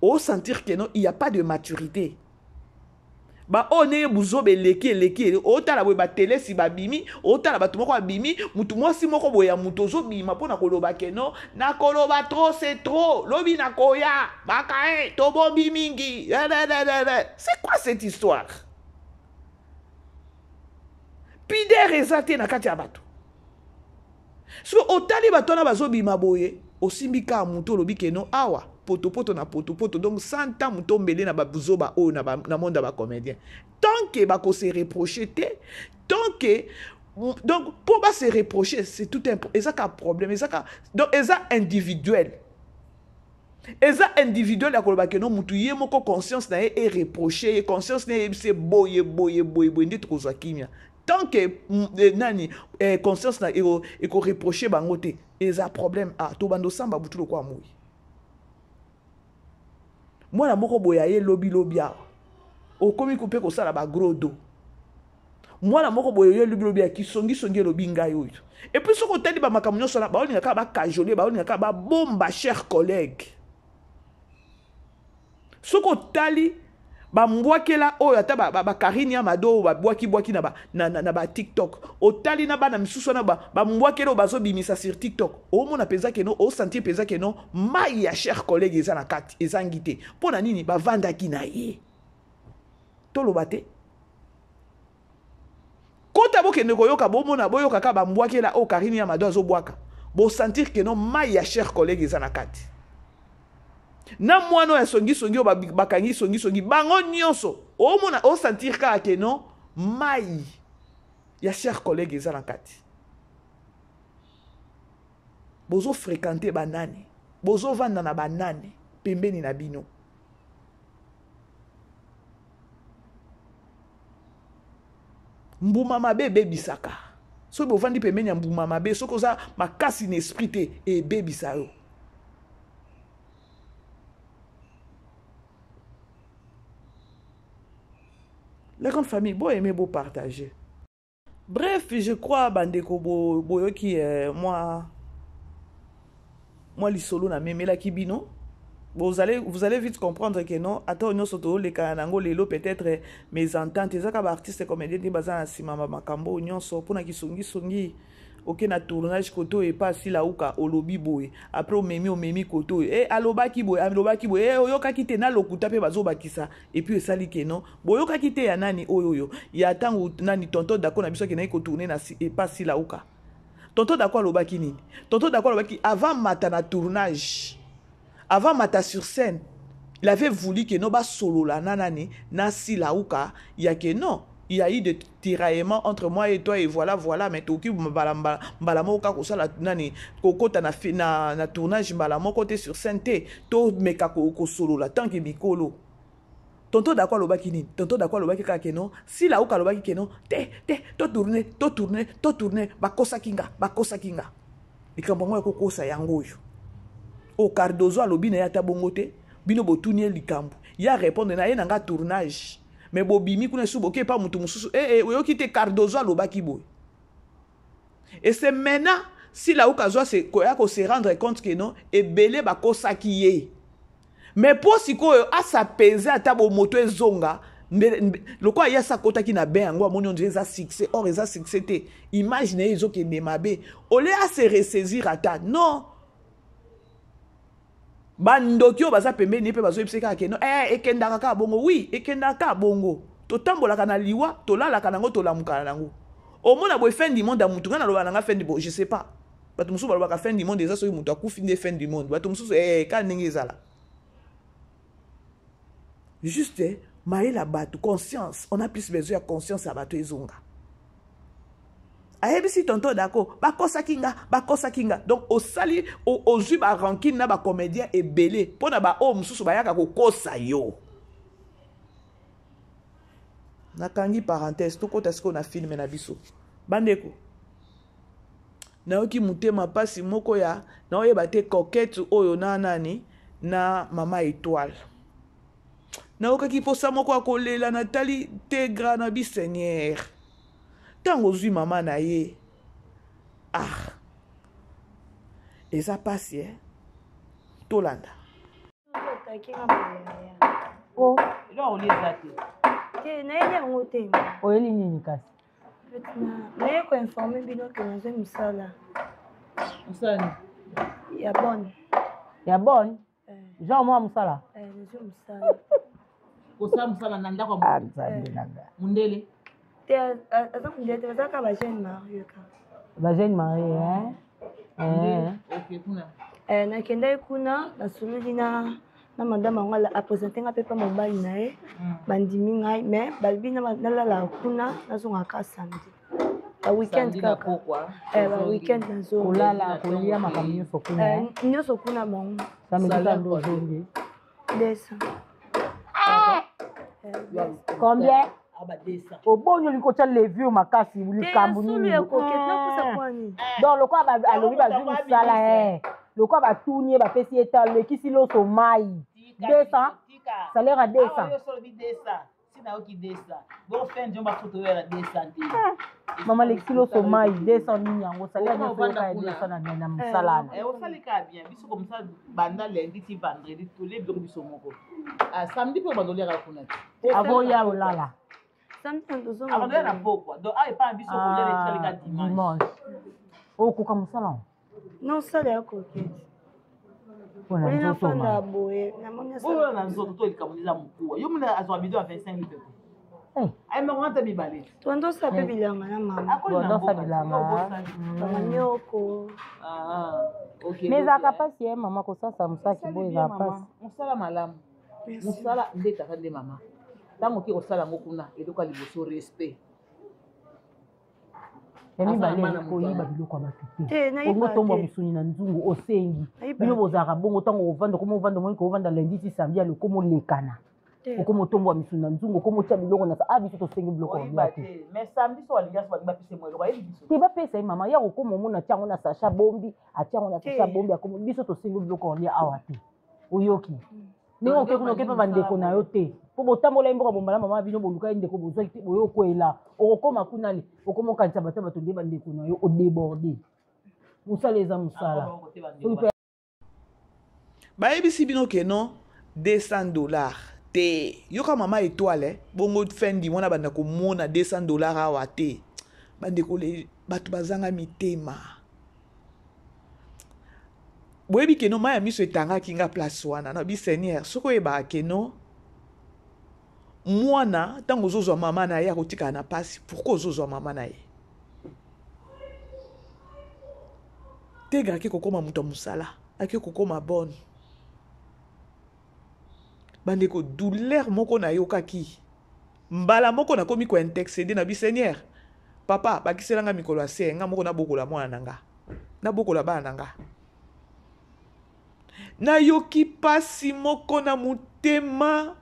Speaker 2: o sentir que non il y a pas de maturité ba one buzobe leki o tala bo ba télé si ba bimi o tala ba tumoko ba bimi mutu mwasi moko boya mutu zo bima pona koloba que non na koloba trop c'est trop lobi na koya bakae to bombi mingi c'est quoi cette histoire pidere ezate na kati ya bato so otali bato na bazobima boye osimbika muto lobi ke no awa poto na poto donc 100 ans muto mbele na babuzoba o na monde ba comédien tant que ba ko se reprocher te tant que donc pour ba se reprocher c'est tout un problème donc eza individuel ya koloba ke no mutu ye moko conscience na ye e reprocher conscience na ye se boye ndit kozwa kimia tant que nani conscience na eko reprocher bango te eza problème to bando samba butu lo kwa moi mwana moko boya ye lobi okomi couper ko sala ba gros dos mwana moko boya ye lobi kisongi lobi ngai oyo et puis soko tali ba makambo nyonso na ba olinga ka ba cajoler ba olinga ka ba bomba chers collègues soko tali ba mbwakela oyo ata ba Karine ya mado ba bwaki na ba TikTok otali na bana misusu na ba mbwakela bazo bimisa sur TikTok o mona peza ke no o sentir peza ke no mai ya chers collègues eza na kati ezangi te pona nini ba vandaki na ye toloba te kota bokende koyoka bomona boyoka ka ba mbwakela o Karine ya mado azo bwaka bo sentir ke no mai ya chers collègues eza na kati na mwana ya songi o bakangi songi bango nyonso omona o sentir ka ke no mai ya chers collègues eza na kati bozo fréquenter banani bozo vanda na banani pembeni na bino mbuma mabe bebisaka so bovandi pembeni ya mbuma mabe soko za makasi na esprit te ebebisa yo. La grande famille, beau aimer, beau partager. Bref, je crois, bandeko, boyo qui moi, l'isolo na meme la kibino. Vous allez vite comprendre que non. Attends, nous sommes les canango, les lots peut-être mes ententes. Les artistes comédiens qui basent en simama makambo, union so pour na kisongi. Ok na tournage koto et pas si la uka olobi boy après o memi koto alobaki boy oyoka kite na lokuta pe bazo bakisa et puis esali ke non boyoka kite ya nani oyoyo ya tangu nani tonton d'accord na biso ke na ko tourner na et pas si la uka tonton d'accord alobaki nini tonton d'accord alobaki avant mata na tournage avant mata sur scène il avait voulu que no ba solo la nanani na si la uka ya ke non. Il y a eu des tiraillements entre moi et toi et voilà, mais tout qui mbalamo ka ko sala nani koko ta na tournage mbalamo côté sur scène to meka ko solo la tant que mikolo tonton d'accord lobaki ni tonton d'accord lobaki ka ke non si la uka lobaki ke non to tourner bakosa kinga likambo ngo ko kosa yango yo o Cardozo alobi na yata bongo te bino botunie likambo ya répondre na ye nga tournage. Mais bobimi kuna suboke pas mutu mususu oyoki te Cardozo alobaki boy. Et c'est maintenant si la ukazo se koya ko se rendre compte que non et belé ba kosaki ye. Mais pour siko a sa peser ata bo moto ezonga loko ya sa kota ki na ben yango amoni on dirait ça succès or ça succès te imaginez ezo ke nemabe ole a se ressaisir ata non bandoki o baza pembeni pe bazo epseka ke no ekendaka ka bongo oui ekendaka bongo totambolaka na liwa tolalaka nango tolamukana nango omona boy fin du monde amutu ngana loba nanga fin du monde je sais pas bato musu balobaka fin du monde eza soki mutu akufi nde fin du monde bato musu ka ndenge ezala juste maïla bato conscience on a plus besoin de conscience à bato ezonga ayebisi tonton dako bakosa kinga donc osali ozwi ba rancune na ba comédien ebele pona ba o mususu bayaka ko kosa yo nakangi parenthèse to kota siko na filme na biso bandeko naoki mutema pasi moko ya na oyeba te coquette oyo na nani na mama étoile naokaki posa moko akolela Nathalie Tegra na bi Seigneur tango zui mama na ye eza pasi tolanda
Speaker 3: elo olieza te
Speaker 4: nayebi yango te
Speaker 3: oyeli nini kasi
Speaker 4: naye koinforme bino ke nazwi mosala
Speaker 3: ya bone jean mwa mosala
Speaker 4: nazwi mosala
Speaker 3: kosala mosala na ndako mundele
Speaker 4: te aza kundele te bazalaka bajeune marie
Speaker 3: bajeune marie
Speaker 4: nakendaki kuna nasololi na madame yango apresente nga mpe mpa mobali na ye bandimi ngai mais balobi nalala kuna nazongaka samedi baweekend kaka baweekend
Speaker 3: nazolala kolia makambo nyonso kuna
Speaker 4: nyonso kuna bango
Speaker 3: samedi ozongi
Speaker 4: desa
Speaker 3: combien obonyo likotya levi o makasi likambo nini donc lokwa alobi bazwi mosala lokwa batuni ye bapesi ye talo lekisi loso mai 200 salaire à 200 mama lekisi loso mai 200 nini yango salaire nyonso yoka ya 200 na mosala
Speaker 2: osalika bien biso komisa banda lundi ti vendredi tole biloko biso moko samedi mpe bandoliaka kuna te
Speaker 3: avoya olala
Speaker 2: abandoya na pokwa donc awa epa na biso kolia etalika dimanche
Speaker 3: okoka mosala
Speaker 4: non sala ya kokete onafanda boye
Speaker 2: oyo na nzoto to likambo eza mokuwa yo mona azwa bido ya 25 litre ay makonata mibale
Speaker 4: twandosa mpe bilanga na mama
Speaker 3: twandosa bilanga
Speaker 4: bamanyoko
Speaker 3: mais ezalaka mpasi ye mama kosasa mosaki boyo ezala mpasi
Speaker 2: mosala malamu mosala nde tata nde mama ntango oke kosala yango kuna eloka liboso respect
Speaker 3: ya mibale koyiba biloko ya bato te ongo tombo ya misuni na nzungu osengi bino bozalaka bongo ntango ovanda okoma ovanda moyika ovanda lundi ti samedi ale okoma olekana okoma otombo ya misuni na nzungu okoma otya biloko na sa biso tosengi biloko ya te te bapesa ye mama ya kokoma omona atya yango na sacha bombi atya yango na sacha bombi akoma biso tosengi biloko olia awa te oyoki ndenge oke kuna okepa bandeko na yo te po botambola ye mboka bombala mama bino boluka ye ndeko bozwaki te boyo okwela okokoma kuna le okoma okanisa bata bato nde bandeko na yo odeborde mosala eza mosala
Speaker 2: bayebisi bino ke non $200 te yoka mama étoile bongo fendi mwana banda komona $200 awa te bandeko bato bazanga mitema boyebi ke non maya miso etangaki nga place wana na bi seigneur soki oyebaka ke non mwana ntango ozozwa mama na ye akotikala na pasi pourkui ozozwa mama na ye tega ake kokoma moto ya mosala ake kokoma bone bandeko douleur moko nayokaki mbala moko nakomi kointercede na bi seigneur papa bakiselanga mikolo ya se nga moko nabokola mwana na nga nabokola bana na nga nayoki pasi moko na motema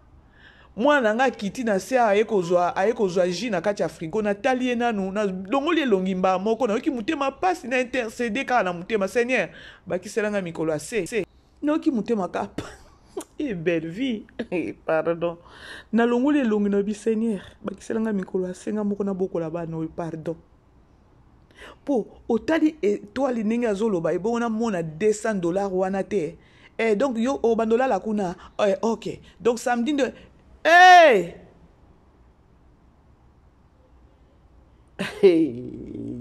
Speaker 2: mwana nga kiti na se aye kozwa jus na kati ya frigo natali ye nanu longoli elongi mbala moko nayoki motema pasi na intercede kaka na motema seigneur bakiselanga mikolo ya se nayoki motema kapa belle vie pardon nalongoli elongi na bi seigneur bakiselanga mikolo ya se nga moko nabokola bana oyo pardon po otali etoile ndenge azoloba ebongo namona $200 wana te donc yo obandolala kuna ok donc samedi de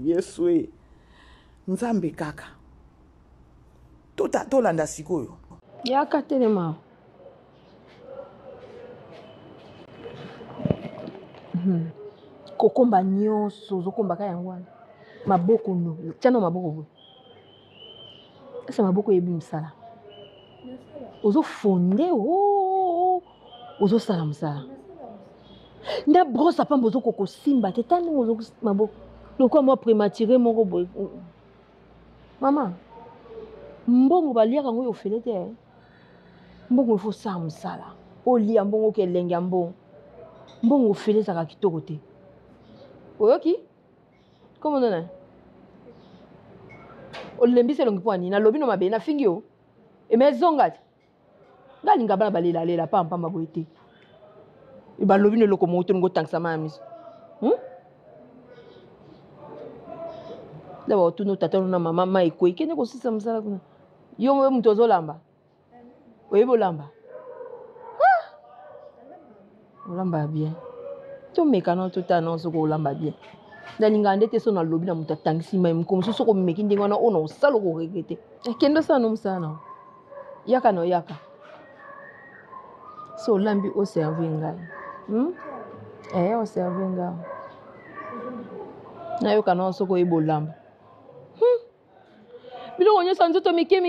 Speaker 2: yesu nzambe kaka tolanda sikoyo
Speaker 4: yaka telema kokomba nyonso ozokombaka yango wana maboko no tiano maboko boye esa maboko yebi mosala ozofonde ozosala mosala nda brosse apamba ozokokosimba te tani maboko lokwa mwa prématuré moko boye mama mbongo baliaka yango oyo ofele te mbongo ifo osala mosala olia mbongo oke elenge ya mbongo ofele ezaka kitoko te oyoki komo nona olembisa elongi mpo ani nalobi no mabe nafingi yo emezonga te ngalinga bana balelalela pampamba boye te balobi no eloko moko te ningo otangisama ya miso daba otuna otata no na mama ma ekwei kende kosisa mosala kuna yo moto ozolamba oyebi olamba olamba bien tomeka na totala na soko olamba bien ndalinga nde te so nalobi na moto atangisi mai mokomo so soko omeki ndenge wana oyo na osala okorege te ekende osala no mosala na yaka na oyaka so olambi oserve ngai oserve ngai nayoka na soko oyeba olamba biloko nyonso nzoto mike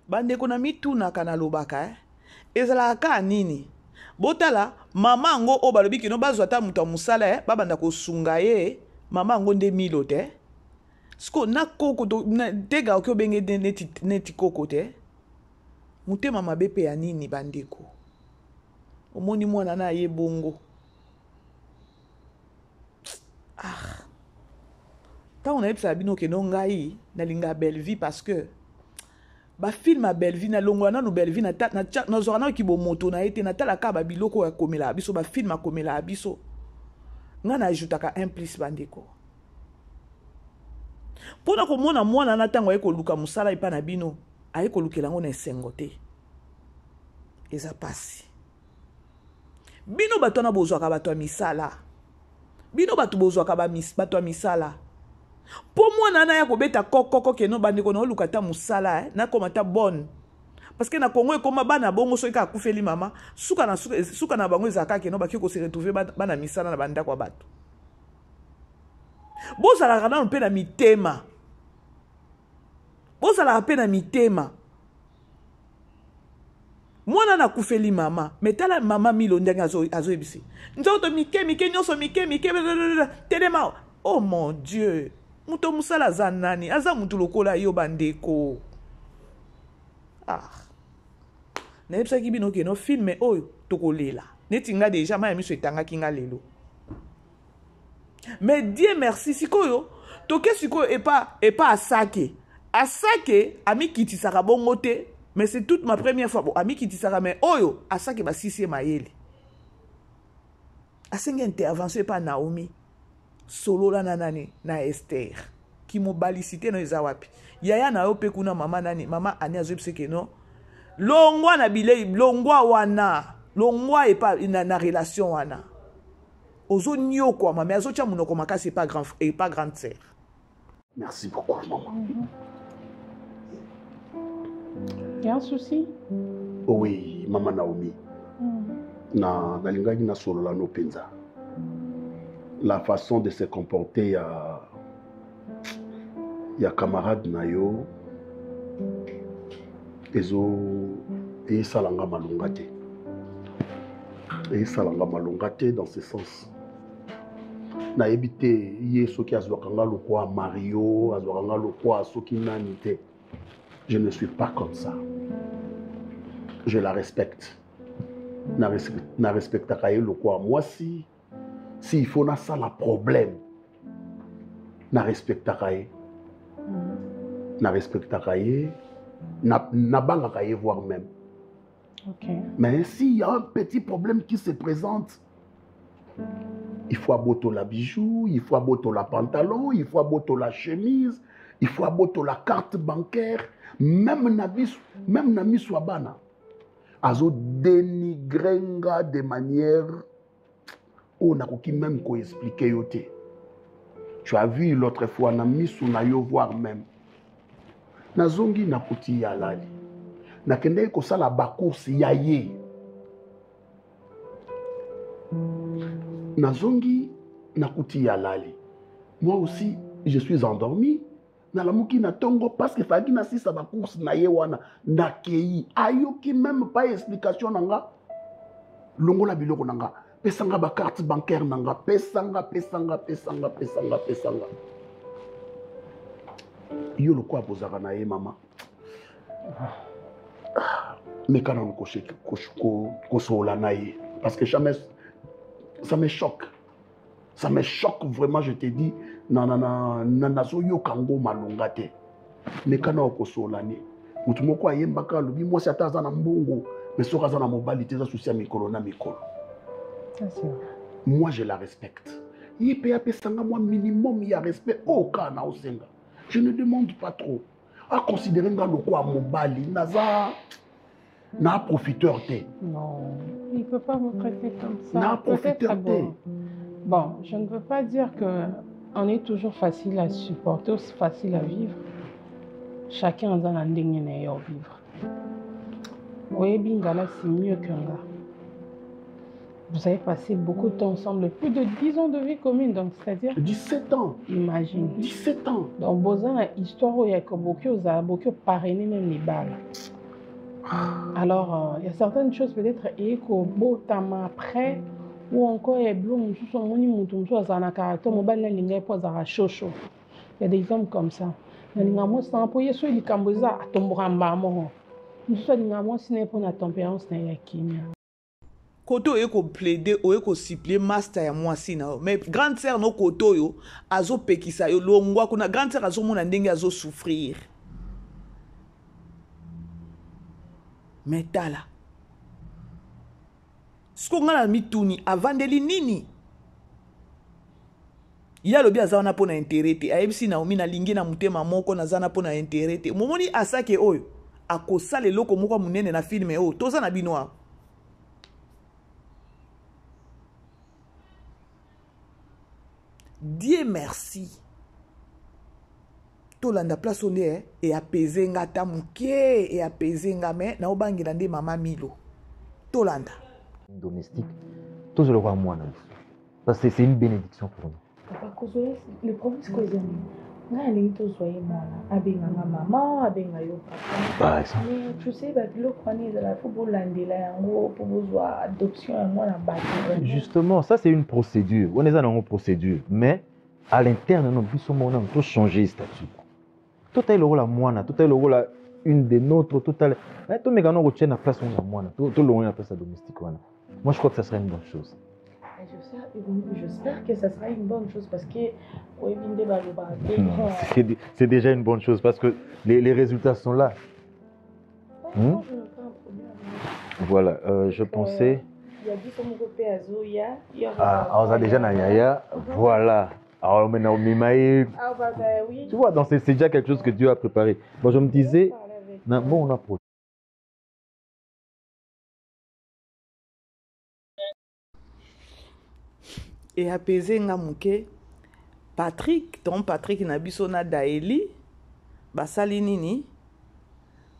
Speaker 2: bandeko na mitunaka nalobaka ezalaka kaka nini botala mama yango oyo balobi kino bazwa ata moto ya mosala babanda kosunga ye mama yango nde milo te siko na koko tega oki obenge neti koko te motema mabe mpe ya nini bandeko omoni mwana na ye bongo ntango nayebisaka bino keno ngai nalinga belle vie parce que bafilme ya belle vie nalongola nano belle vie nazwaka nano kibomoto na ye te natalaka babiloko ya komela biso bafilme akomela biso ngai naajutaka un plus bandeko mpona komona mwana na ntango aye koluka mosala epa na bino aye kolukela yango na esengo te eza pasi bino bato wana bozwaka bato ya misala bino bato bozwaka bato ya misala po mwana na ya kobeta kokoko keno bandeko na oluka ta musala nakoma ta bonne parce que na Congo ekoma bana bongo soki akufeli mama suka na bango ezaka keno baki ko se retrouver bana misala na bandako ya bato bozalaka nano mpe na mitema bozalaka mpe na mitema mwana na kufeli mama metala mama milo ndenge azoyebisi nzoto mike nyonso mike telema oh mon dieu muto musala aza nani aza mutu lokola yo bandeko nayebisaki bino keno filme oyo tokolela neti nga deja maya miso etangaki nga lelo mais Dieu merci sikoyo toke sikoyo epa asake amikitisaka bongo te mais c'est toute ma première fois bon amikitisaka mais oyo asake basisi mayele asengi intervention epa Naomi solola na nani na Esther ki mobalicité no eza wapi yaya na yo pe kuna mama nani mama ani azobise keno longwa na bilei longwa wana longwa epa na relation wana ozo nyoko mama azo tia munoko makasi pas grande sœur.
Speaker 5: Merci beaucoup maman.
Speaker 6: Y a un souci?
Speaker 5: Oh oui maman Naomi. Na lingaki na solola no penza. La façon de se comporter ya camarade na yo salanga malunga te dans ce sens na ebité ye soki azwakanga lokwa Mario azwakanga lokwa soki nani te. Je ne suis pas comme ça. Je la respecte. Na respectaka ye lokwa moi si il faut na ça la problème na respectaka ye na bangaka ye voir même.
Speaker 6: Okay.
Speaker 5: Mais s'il y a un petit problème qui se présente, il faut aboto la bijou, il faut aboto la pantalon, il faut aboto la chemise, il faut aboto la carte bancaire, même na miswabana. Azo dénigrenga de manière on n'a qu'aucun même qu'on expliquer yoté. Tu as vu l'autre fois na misu na yo voir même. Na zongi na kuti ya lali. Na kende ko sala ba course ya ye. Na zongi na kuti ya lali. Moi aussi je suis endormi. Na la muki na tongo parce que faki na sisa ba course na ye wana na kei. Ayoki même pas explication nanga. Longola biloko nanga. Pesanga ba carte bancaire nanga. Pesanga. Yo le quoi posaka na ye mama. Mais quand on kosola na ye parce que jamais ça me choque. Ça me choque vraiment, je te dis, nazo yo kango malunga te. Mais quand on kosola ne, mutumoko ayembaka lobi moi si ataza na mbongo, mais soka za na mobilité za souci mikolo na mikolo. Moi je la respecte. Ype apesanga moi minimum ya respect au cas na osenga. Je ne demande pas trop. À considérer nga loko a mobali naza na profiteur te.
Speaker 6: Non, il ne peut pas me traiter comme ça.
Speaker 5: Na profiteur te.
Speaker 6: Bon, je ne veux pas dire qu'on est toujours facile à supporter ou facile à vivre. Chacun a un ending à vivre. Oui, Bingala, c'est mieux qu'un gars. Vous avez passé beaucoup de temps ensemble, plus de 10 ans de vie commune, donc c'est-à-dire...
Speaker 5: 17 ans.
Speaker 6: Imagine.
Speaker 5: 17 ans.
Speaker 6: Donc, Bozan, l'histoire où il y a beaucoup parrainé même les balles. Alors, il y a certaines choses peut-être après, ou encore il y a un caractère, il y a des hommes comme ça. Il y a des hommes qui sont tempérance.
Speaker 2: Koto oye ko plaider, oye ko supplier master ya mwasi na yo. Mais grande sœur no koto yo, azo pekisa yo, longwa kuna grande sœur azo mona ndenge azo souffrir. Mais tala. Sko ngana mituni, avandeli nini? Ya lobi azana pona intérêt te. Ayebisi na omi na lingi na mutema moko na zana pona intérêt te. Momoni asake oyo. Akosala eloko moko munene na filme oyo. Toza na binoa. Dieu merci. Tolanda place onde et apaiser nga tamuke et apaiser nga mais na obangira nde mama Milo. Tolanda.
Speaker 7: Domestique. Tout je le vois moi. Parce que c'est une bénédiction pour nous.
Speaker 6: Papa, le problème c'est que les amis, nga lingi to soye mwana, abenga nga maman, abenga yo papa.
Speaker 7: Par exemple.
Speaker 6: Mais tu sais, bah bilo kwani de la faut bolandela yango pour besoin adoption ya mwana bâti.
Speaker 7: Justement, ça c'est une procédure. On est dans une procédure, mais à l'interne non plus on a tout changer statut. Tout est le rôle à mwana, tout est le rôle à une des nôtres, tout est mais tout mégano retient la place on a mwana, tout le monde a place à domestique voilà. Moi je crois que ça serait une bonne chose.
Speaker 6: J'espère que ça sera une bonne chose parce que
Speaker 7: c'est déjà une bonne chose parce que les résultats sont là. Voilà, je pensais. Ah, on a déjà Nayaya. Voilà. Alors maintenant, tu vois, donc c'est déjà quelque chose que Dieu a préparé. Bon, je me disais, bon, on a produit.
Speaker 2: Et apaiser nga muke Patrick, ton Patrick na biso na Daeli, basali nini,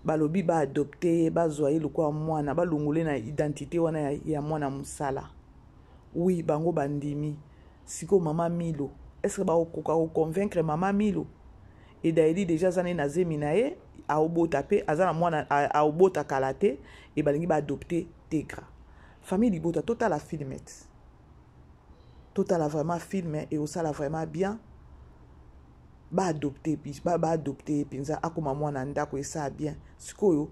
Speaker 2: balobi ba adopter, ba zoye lokwa mwana, ba longole na identité wana ya mwana musala. Oui, bango bandimi. Siko mama Milo, est-ce que ba okoka ko convaincre mama Milo? Et Daeli déjà zané na zeminaye, a obota pe, azana mwana a obota kalate, et balingi ba adopter Tegra. Famille libota total la filmette. Total a vraiment filmé et aussi a vraiment bien. Ba adopter pinza akoma mwana ndako esa bien. Sikoyo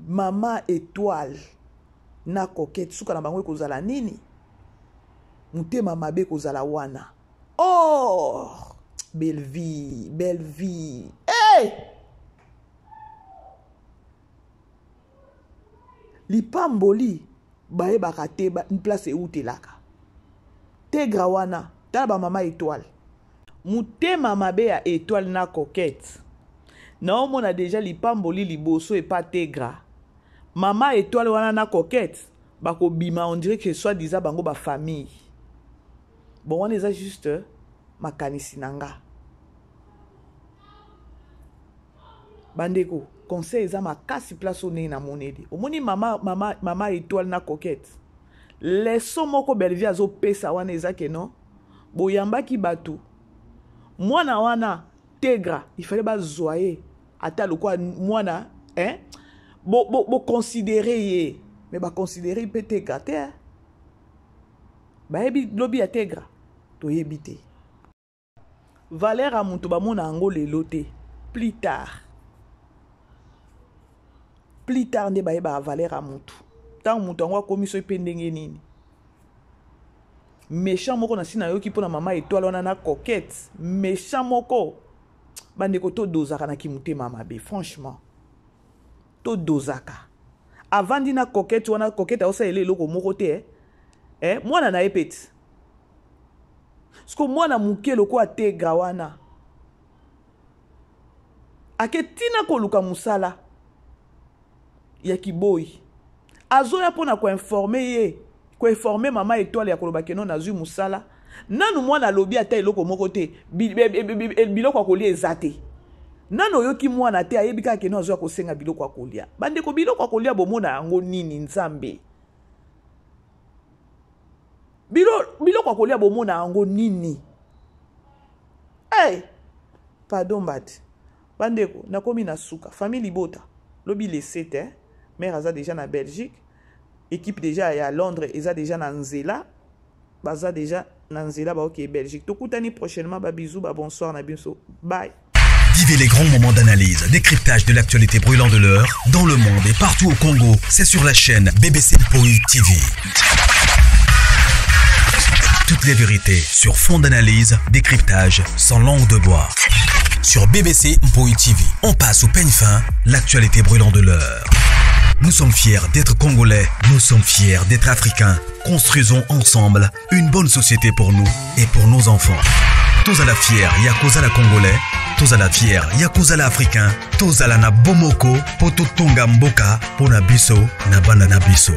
Speaker 2: mama étoile na coquette suka na bango kozala nini? Mutema mabe kozala wana. Oh! Belle vie, belle vie. Hey! Lipamboli bae bakate une place eutelaka. Tegra wana, taba mama étoile. Mutema mabe ya étoile na coquette. Na omona déjà lipamboli liboso et pas Tegra. Mama étoile wana na coquette. Bako bima, on dirait que soit disant bango ba famille. Bon, on est juste makanisi nanga. Bandeko, conseil eza makasi place one na monedi. Omoni mama étoile na coquette. Leso moko belvi azo pesa wana ezake non boyamba ki batu mwana wana Tegra il fallait ba zoyer ata lokwa mwana bo considérer ye mais ba considérer pe Tegra te ba ebi lobi ya Tegra to yebite valeur a mutu ba mona ngo lelo te plus tard nde ba eba valeur a mutu. Tant mutu ngo komiso ipendenge nini. Méchant moko na sina yoki pona mama étoile wana na coquette. Méchant moko. Bandeko to dozaka na kimute mama be franchement. To dozaka. Avant dina coquette wana coquette osa ele loko moko te mwana na epeti. Sko mwana muke loko a Tegra wana. Ake tina koluka musala. Ya kiboy. Azoya pona ko informer mama étoile ya koloba ke non azui musala nanu mwana lobi ata eloko moko te biloko akolia ezate nanu yoki mwana te ayebika ke non azoya kosenga biloko akolia bandeko biloko akolia bomona yango nini nzambe biloko akolia bomona yango nini pardon bad bandeko nakomi na suka famille libota lobi laissé te mère aza déjà na Belgique. Équipe déjà à Londres, ils ont déjà Nanzela. Baza déjà Nanzela, ok, Belgique. Tout le prochainement, bisous, bonsoir, na biso. Bye.
Speaker 1: Vivez les grands moments d'analyse, décryptage de l'actualité brûlante de l'heure, dans le monde et partout au Congo. C'est sur la chaîne BBC Mpoï TV. Toutes les vérités sur fond d'analyse, décryptage sans langue de bois. Sur BBC Mpoï TV, on passe au peigne fin, l'actualité brûlante de l'heure. Nous sommes fiers d'être Congolais, nous sommes fiers d'être Africains. Construisons ensemble une bonne société pour nous et pour nos enfants. Tous à la fière, Yakozala Congolais, tous à la fière, Yakozala Africain, tous à la na Bomoko, Poto Tonga Mboka, Pona Biso, na Banda na Biso.